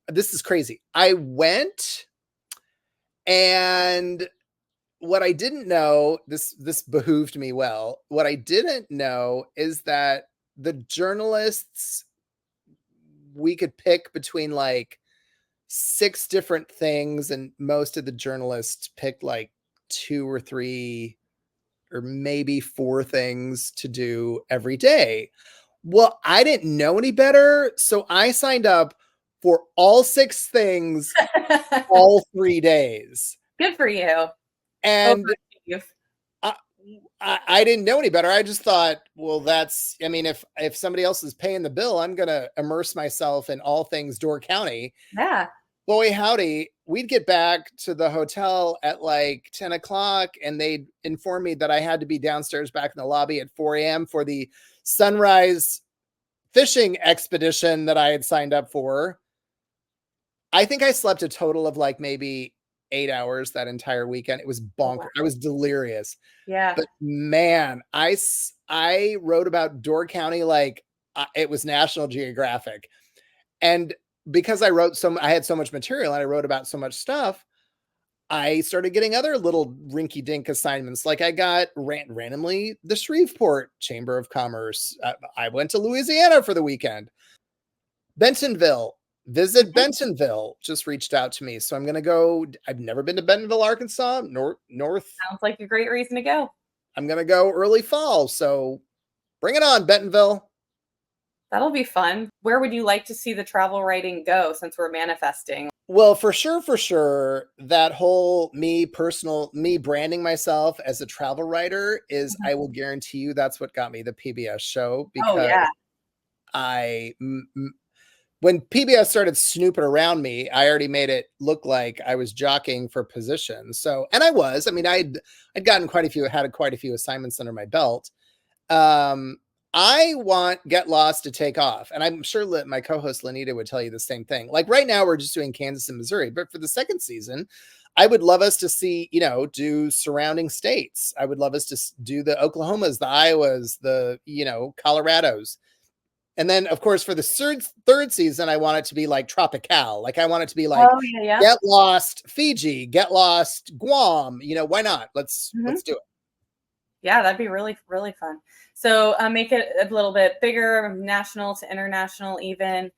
this is crazy. I went, and what I didn't know, this behooved me well. What I didn't know is that the journalists, we could pick between like 6 different things, and most of the journalists picked like 2 or 3 or maybe 4 things to do every day. Well, I didn't know any better, so I signed up for all 6 things all 3 days.
Good for you.
And
Overachieve.
I, I didn't know any better. I just thought, well, I mean, if somebody else is paying the bill, I'm going to immerse myself in all things Door County.
Yeah.
Boy, howdy, we'd get back to the hotel at like 10 o'clock, and they'd inform me that I had to be downstairs back in the lobby at 4 a.m. for the sunrise fishing expedition that I had signed up for. I think I slept a total of like maybe 8 hours that entire weekend. It was
Oh,
bonkers.
wow.
I was delirious.
Yeah.
But man, I wrote about Door County like it was National Geographic. And because I had so much material and I wrote about so much stuff, I started getting other little rinky dink assignments. Like I got randomly the Shreveport Chamber of Commerce. I went to Louisiana for the weekend. Bentonville, visit
Mhm.
Bentonville just reached out to me. So I'm going to go. I've never been to Bentonville, Arkansas, north.
Sounds like a great reason to go.
I'm going to go early fall. So bring it on, Bentonville.
That'll be fun. Where would you like to see the travel writing go since we're manifesting?
Well, for sure, that whole me branding myself as a travel writer is,
Mhm.
I will guarantee you, that's what got me the PBS show
Oh,
because
yeah.
I, when PBS started snooping around me, I already made it look like I was jockeying for position. So, and I was, I mean, I'd gotten had quite a few assignments under my belt. Um, I want Get Lost to take off. And I'm sure my co-host Lanita would tell you the same thing. Like right now, we're just doing Kansas and Missouri. But for the second season, I would love us to see, do surrounding states. I would love us to do the Oklahomas, the Iowas, the, Colorados. And then, of course, for the third season, I want it to be like Tropical. Like I want it to be like
Oh, yeah, yeah.
Get Lost Fiji, Get Lost Guam. Why not? Let's do it.
Yeah, that'd be really, really fun. So make it a little bit bigger, national to international even.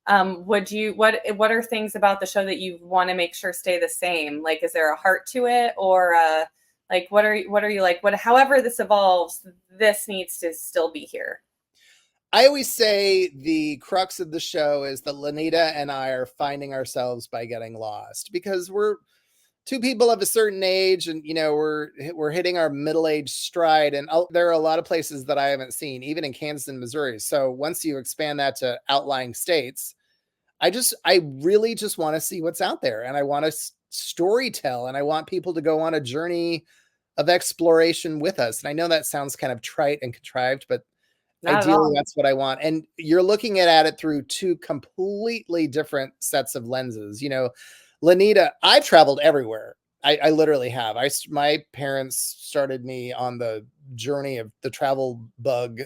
What are things about the show that you want to make sure stay the same? Like, is there a heart to it, or like what are you like? However this evolves, this needs to still be here.
I always say the crux of the show is that Lanita and I are finding ourselves by getting lost, because we're two people of a certain age, and we're hitting our middle-age stride, and there are a lot of places that I haven't seen, even in Kansas and Missouri. So once you expand that to outlying states, I really just want to see what's out there, and I want to story tell, and I want people to go on a journey of exploration with us. And I know that sounds kind of trite and contrived, but ideally that's what I want. And you're looking at it through two completely different sets of lenses. Lanita, I've traveled everywhere. I literally have. My parents started me on the journey of the travel bug,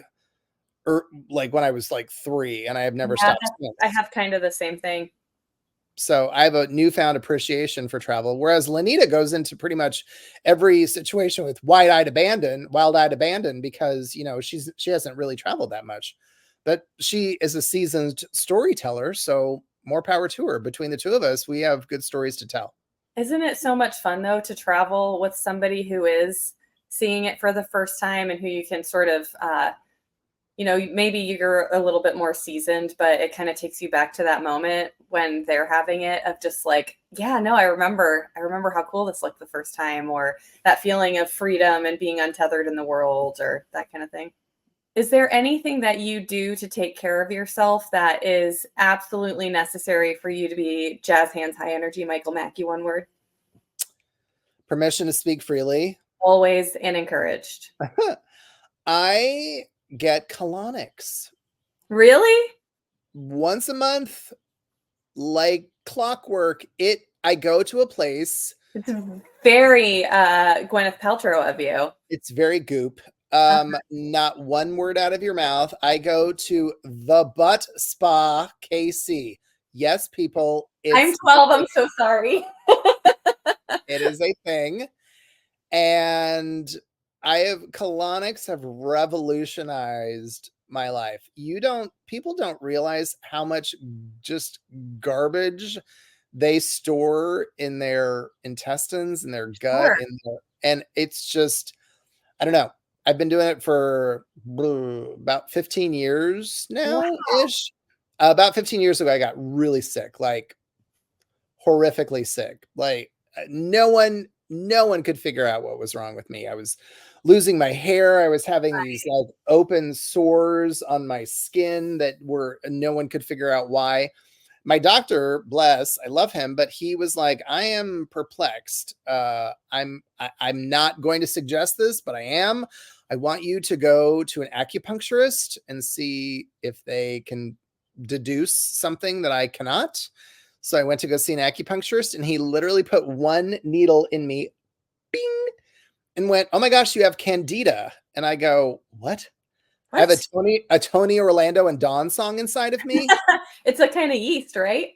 like when I was like 3, and I have never stopped since.
I have kind of the same thing.
So I have a newfound appreciation for travel, whereas Lanita goes into pretty much every situation with wild-eyed abandon, because she hasn't really traveled that much, but she is a seasoned storyteller. So more power to her. Between the two of us, we have good stories to tell.
Isn't it so much fun though to travel with somebody who is seeing it for the first time, and who you can sort of maybe you're a little bit more seasoned, but it kind of takes you back to that moment when they're having it, of just like, yeah, no, I remember how cool this looked the first time, or that feeling of freedom and being untethered in the world, or that kind of thing. Is there anything that you do to take care of yourself that is absolutely necessary for you to be jazz hands, high energy, Michael Mackie, one word?
Permission to speak freely.
Always, and encouraged.
I get colonics.
Really?
Once a month, like clockwork. I go to a place.
It's very Gwyneth Paltrow of you.
It's very goop. Not one word out of your mouth. I go to the Butt Spa KC. Yes, people.
I'm 12. I'm so sorry.
It is a thing. And colonics have revolutionized my life. People don't realize how much just garbage they store in their intestines, in their gut, and it's just, I don't know. I've been doing it for about 15 years now-ish. About 15 years ago, I got really sick, like horrifically sick. Like no one could figure out what was wrong with me. I was losing my hair. I was having these like open sores on my skin that no one could figure out why. My doctor, bless, I love him, but he was like, I am perplexed. I'm not going to suggest this, but I am. I want you to go to an acupuncturist and see if they can deduce something that I cannot. So I went to go see an acupuncturist, and he literally put one needle in me, bing, and went, "Oh my gosh, you have candida." And I go, what? I have a Tony Orlando and Dawn song inside of me.
It's a kind of yeast, right?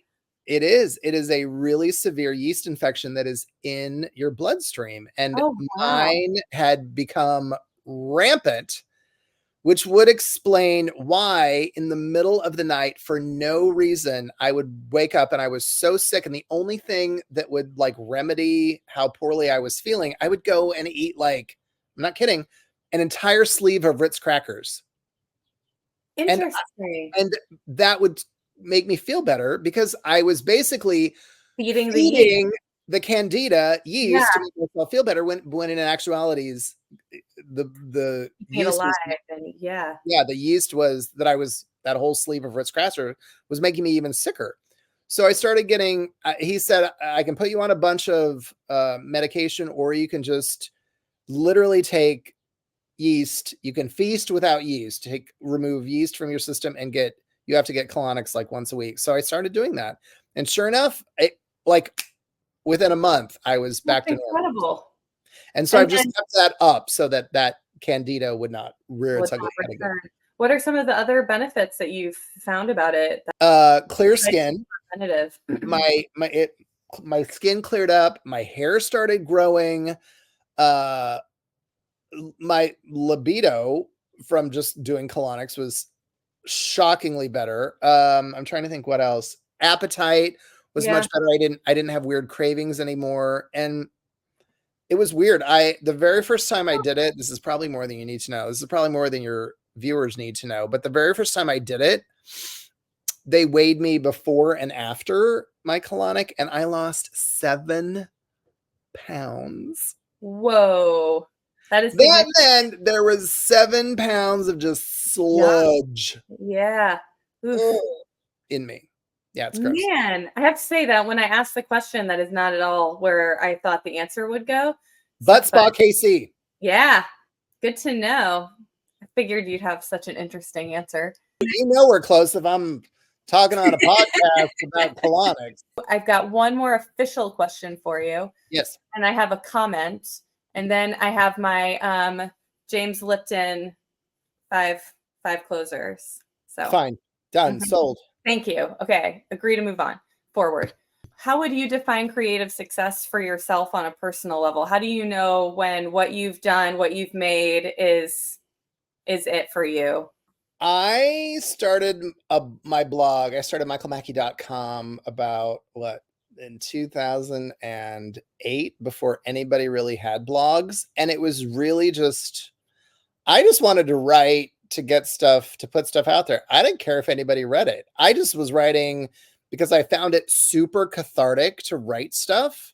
It is. It is a really severe yeast infection that is in your bloodstream. And mine had become rampant, which would explain why in the middle of the night, for no reason, I would wake up and I was so sick. And the only thing that would like remedy how poorly I was feeling, I would go and eat, like, I'm not kidding, an entire sleeve of Ritz crackers.
Interesting.
And that would make me feel better, because I was basically feeding the candida yeast to make myself feel better, when in actuality is the yeast
alive.
The yeast was that whole sleeve of Ritz cracker was making me even sicker. So I started getting, he said, I can put you on a bunch of medication, or you can just literally take yeast. You can feast without yeast, remove yeast from your system, and you have to get colonics like once a week. So I started doing that. And sure enough, like within a month, I was
That's
back to normal.
incredible.
And so
And
I've just
then
kept that up so that that candida would not rear
would
its ugly
not
head again.
return. What are some of the other benefits that you've found about it
Clear
that's
skin.
preventative?
My skin cleared up. My hair started growing. Uh, my libido from just doing colonics was shockingly better. I'm trying to think what else. Appetite was
Yeah.
much better. I didn't have weird cravings anymore. And it was weird. The very first time I did it, this is probably more than you need to know. This is probably more than your viewers need to know. But the very first time I did it, they weighed me before and after my colonic, and I lost 7 pounds.
Whoa. That is
That
significant.
meant there was 7 pounds of just
Yeah.
sludge
Yeah. Oof.
in me. Yeah, it's gross.
Man, I have to say that when I asked the question, that is not at all where I thought the answer would go.
Butt
But
spa KC.
yeah, good to know. I figured you'd have such an interesting answer.
You know we're close if I'm talking on a podcast about colonics.
I've got one more official question for you,
Yes.
and I have a comment, and then I have my James Lipton five closers. So
Fine. Done.
mhm.
Sold.
Thank you. Okay, agree to move on forward. How would you define creative success for yourself on a personal level? How do you know when what you've done, what you've made is it for you?
I started my blog. I started michaelmackie.com about what, in 2008, before anybody really had blogs. And it was really just, I just wanted to write to get stuff, to put stuff out there. I didn't care if anybody read it. I just was writing because I found it super cathartic to write stuff.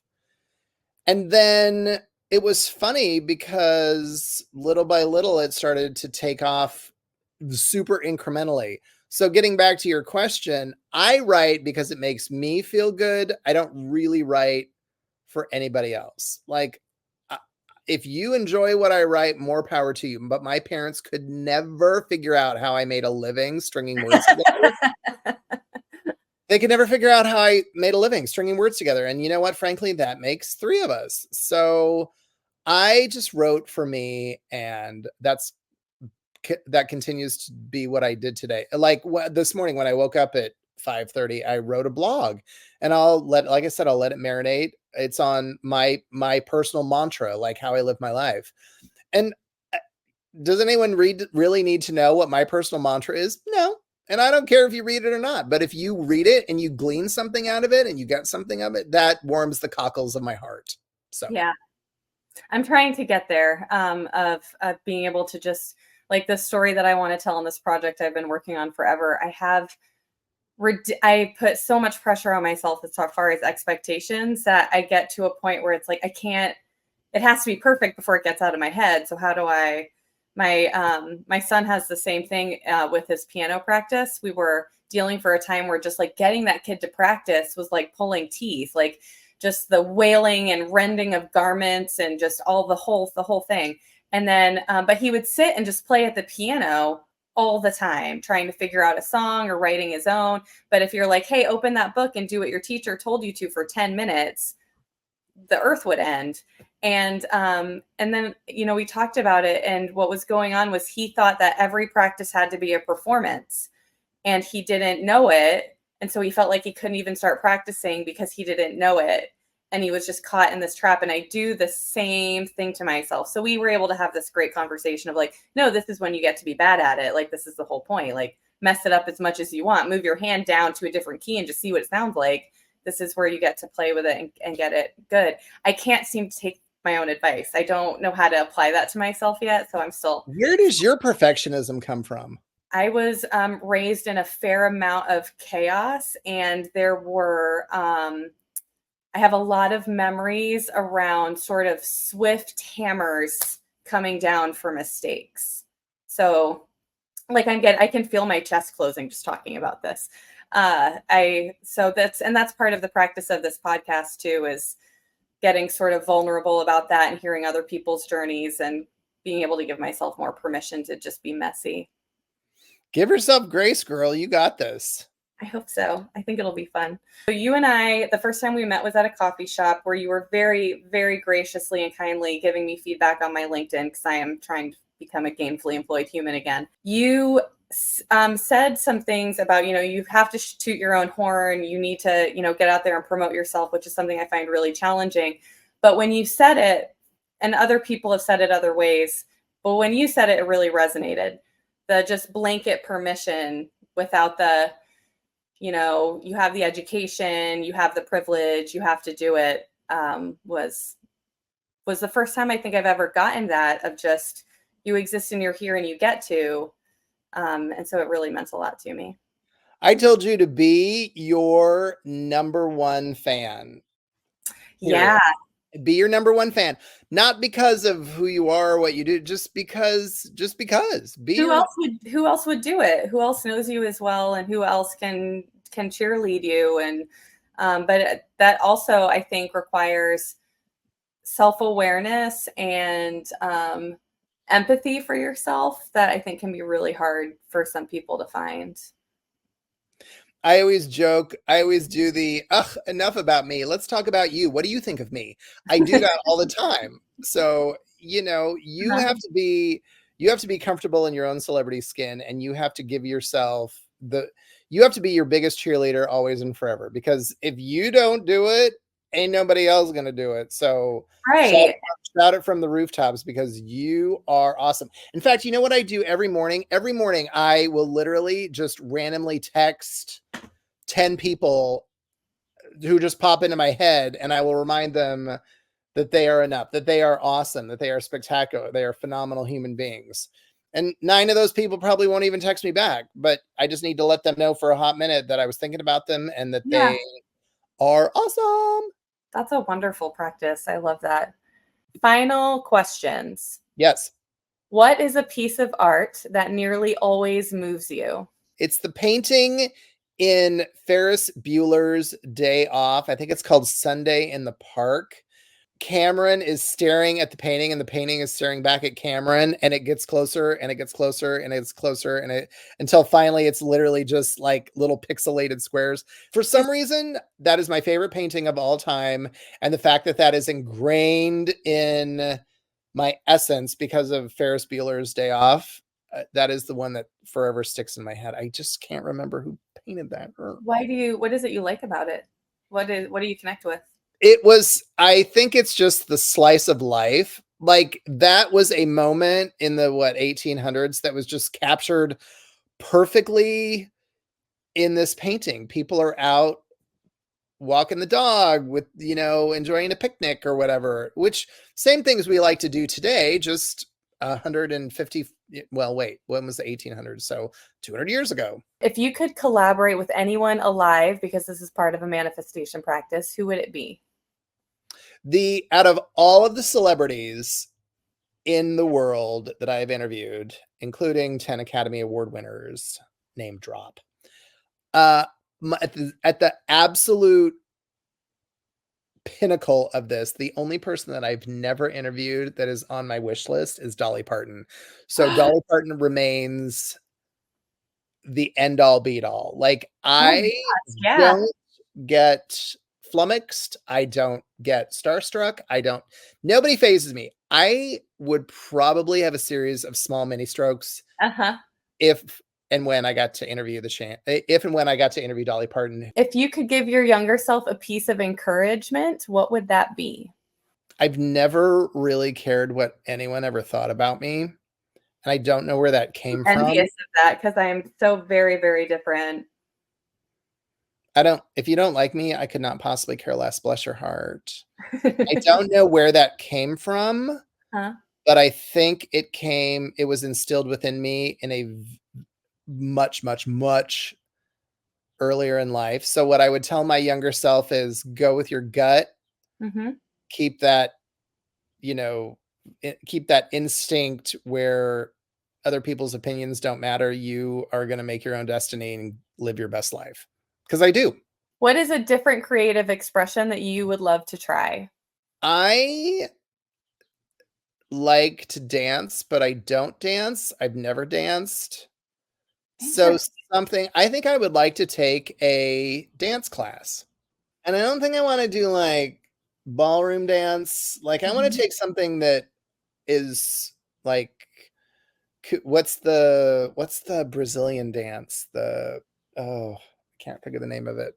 And then it was funny because little by little it started to take off super incrementally. So getting back to your question, I write because it makes me feel good. I don't really write for anybody else. Like, if you enjoy what I write, more power to you. But my parents could never figure out how I made a living stringing words together. They could never figure out how I made a living stringing words together. And you know what? Frankly, that makes three of us. So I just wrote for me, and that continues to be what I did today. Like this morning when I woke up at 5:30, I wrote a blog, and like I said, I'll let it marinate. It's on my personal mantra, like how I live my life. And does anyone really need to know what my personal mantra is? No. And I don't care if you read it or not, but if you read it and you glean something out of it and you get something of it, that warms the cockles of my heart. So
Yeah, I'm trying to get there of being able to just like the story that I want to tell in this project I've been working on forever. I put so much pressure on myself as far as expectations that I get to a point where it's like I can't. It has to be perfect before it gets out of my head. So how do I? My son has the same thing with his piano practice. We were dealing for a time where just like getting that kid to practice was like pulling teeth, like just the wailing and rending of garments and just all the whole thing. And then, but he would sit and just play at the piano all the time, trying to figure out a song or writing his own. But if you're like, hey, open that book and do what your teacher told you to for 10 minutes, the earth would end. And then we talked about it, and what was going on was he thought that every practice had to be a performance, and he didn't know it, and so he felt like he couldn't even start practicing because he didn't know it, and he was just caught in this trap. And I do the same thing to myself. So we were able to have this great conversation of like, no, this is when you get to be bad at it. Like, this is the whole point. Like, mess it up as much as you want, move your hand down to a different key and just see what it sounds like. This is where you get to play with it and get it good. I can't seem to take my own advice. I don't know how to apply that to myself yet. So I'm still.
where does your perfectionism come from?
I was raised in a fair amount of chaos, and there were, I have a lot of memories around sort of swift hammers coming down for mistakes. So like I can feel my chest closing just talking about this. That's part of the practice of this podcast too, is getting sort of vulnerable about that and hearing other people's journeys and being able to give myself more permission to just be messy.
Give yourself grace, girl. You got this.
I hope so. I think it'll be fun. So you and I, the first time we met was at a coffee shop where you were very, very graciously and kindly giving me feedback on my LinkedIn because I am trying to become a gainfully employed human again. You said some things about, you have to toot your own horn. You need to, get out there and promote yourself, which is something I find really challenging. But when you said it, and other people have said it other ways, but when you said it, it really resonated. The just blanket permission without the, you have the education, you have the privilege, you have to do it, was the first time I think I've ever gotten that of just you exist and you're here and you get to. And so it really meant a lot to me.
I told you to be your number one fan. Period.
Yeah.
Be your number one fan, not because of who you are or what you do, just because. Be
Who
your.
else would do it? Who else knows you as well, and who else can cheerlead you? And but that also I think requires self-awareness and empathy for yourself that I think can be really hard for some people to find.
I always joke. I always do the, ugh, enough about me. Let's talk about you. What do you think of me? I do that all the time. So, you
Uh-huh.
you have to be comfortable in your own celebrity skin, and you have to give yourself you have to be your biggest cheerleader always and forever, because if you don't do it, ain't nobody else going to do it. So
Right.
shout it from the rooftops, because you are awesome. In fact, you know what I do every morning? Every morning I will literally just randomly text 10 people who just pop into my head, and I will remind them that they are enough, that they are awesome, that they are spectacular, they are phenomenal human beings. And 9 of those people probably won't even text me back, but I just need to let them know for a hot minute that I was thinking about them and that
Yeah,
they are awesome.
that's a wonderful practice. I love that. Final questions.
Yes.
What is a piece of art that nearly always moves you?
It's the painting in Ferris Bueller's Day Off. I think it's called Sunday in the Park. Cameron is staring at the painting, and the painting is staring back at Cameron, and it gets closer and it gets closer and it's closer, and it until finally it's literally just like little pixelated squares. For some reason, that is my favorite painting of all time, and the fact that that is ingrained in my essence because of Ferris Bueller's Day Off, that is the one that forever sticks in my head. I just can't remember who painted that.
What is it you like about it? What do you connect with?
I think it's just the slice of life. Like, that was a moment in the 1800s that was just captured perfectly in this painting. People are out walking the dog with, enjoying a picnic or whatever, which same things we like to do today, just 150, well, wait, when was the 1800s? So 200 years ago.
If you could collaborate with anyone alive, because this is part of a manifestation practice, who would it be?
Out of all of the celebrities in the world that I've interviewed, including 10 Academy Award winners, name drop, at the absolute pinnacle of this, the only person that I've never interviewed that is on my wish list is Dolly Parton. So Dolly Parton remains the end all beat all. Like,
Oh,
I
yes, yeah.
don't get flummoxed. I don't get starstruck. Nobody phases me. I would probably have a series of small mini strokes
Uh-huh.
if and when I got to interview if and when I got to interview Dolly Parton.
If you could give your younger self a piece of encouragement, what would that be?
I've never really cared what anyone ever thought about me, and I don't know where that came from.
Envious of that because I am so very, very different.
If you don't like me, I could not possibly care less, bless your heart. I don't know where that came from,
Huh?
but I think it was instilled within me in a much, much, much earlier in life. So what I would tell my younger self is go with your gut,
Mhm.
keep that, keep that instinct where other people's opinions don't matter. You are going to make your own destiny and live your best life. Because I do.
What is a different creative expression that you would love to try?
I like to dance, but I don't dance. I've never danced. So
Interesting.
something I think I would like to take a dance class. And I don't think I want to do like ballroom dance. Like I want to
Mhm.
take something that is like what's the Brazilian dance? The oh, I can't think of the name of it.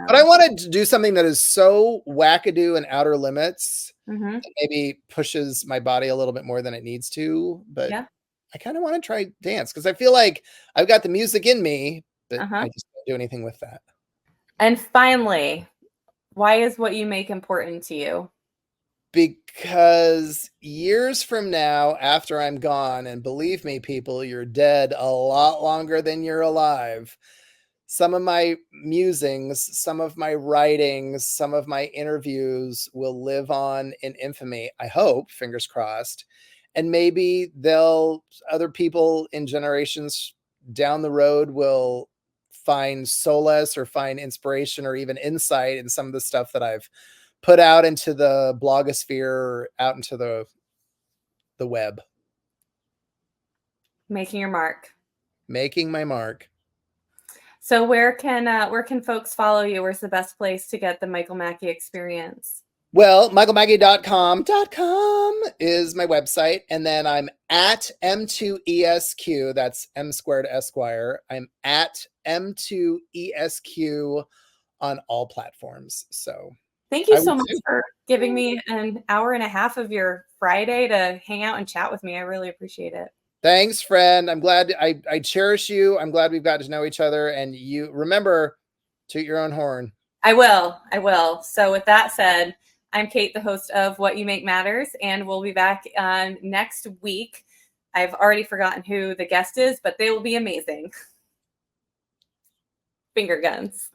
But I
Oh.
wanted to do something that is so wackadoo and outer limits
Mhm.
that maybe pushes my body a little bit more than it needs to. But
Yeah.
I kind of want to try dance because I feel like I've got the music in me, but
Uh-huh.
I just don't do anything with that.
And finally, why is what you make important to you?
Because years from now, after I'm gone, and believe me, people, you're dead a lot longer than you're alive. Some of my musings, some of my writings, some of my interviews will live on in infamy. I hope, fingers crossed. And maybe other people in generations down the road will find solace or find inspiration or even insight in some of the stuff that I've put out into the blogosphere, out into the web,
Making your mark.
making my mark.
So where can folks follow you? Where's the best place to get the Michael Mackey experience?
Well, michaelmaggie.com is my website. And then I'm at M2ESQ. That's M squared Esquire. I'm at M2ESQ on all platforms. So
Thank you
I
so
would
much
say,
for giving me an hour and a half of your Friday to hang out and chat with me. I really appreciate it.
thanks, friend. I'm glad I cherish you. I'm glad we've got to know each other. And you remember, toot your own horn.
I will. I will. So, with that said, I'm Kate, the host of What You Make Matters, and we'll be back next week. I've already forgotten who the guest is, but they will be amazing. Finger guns.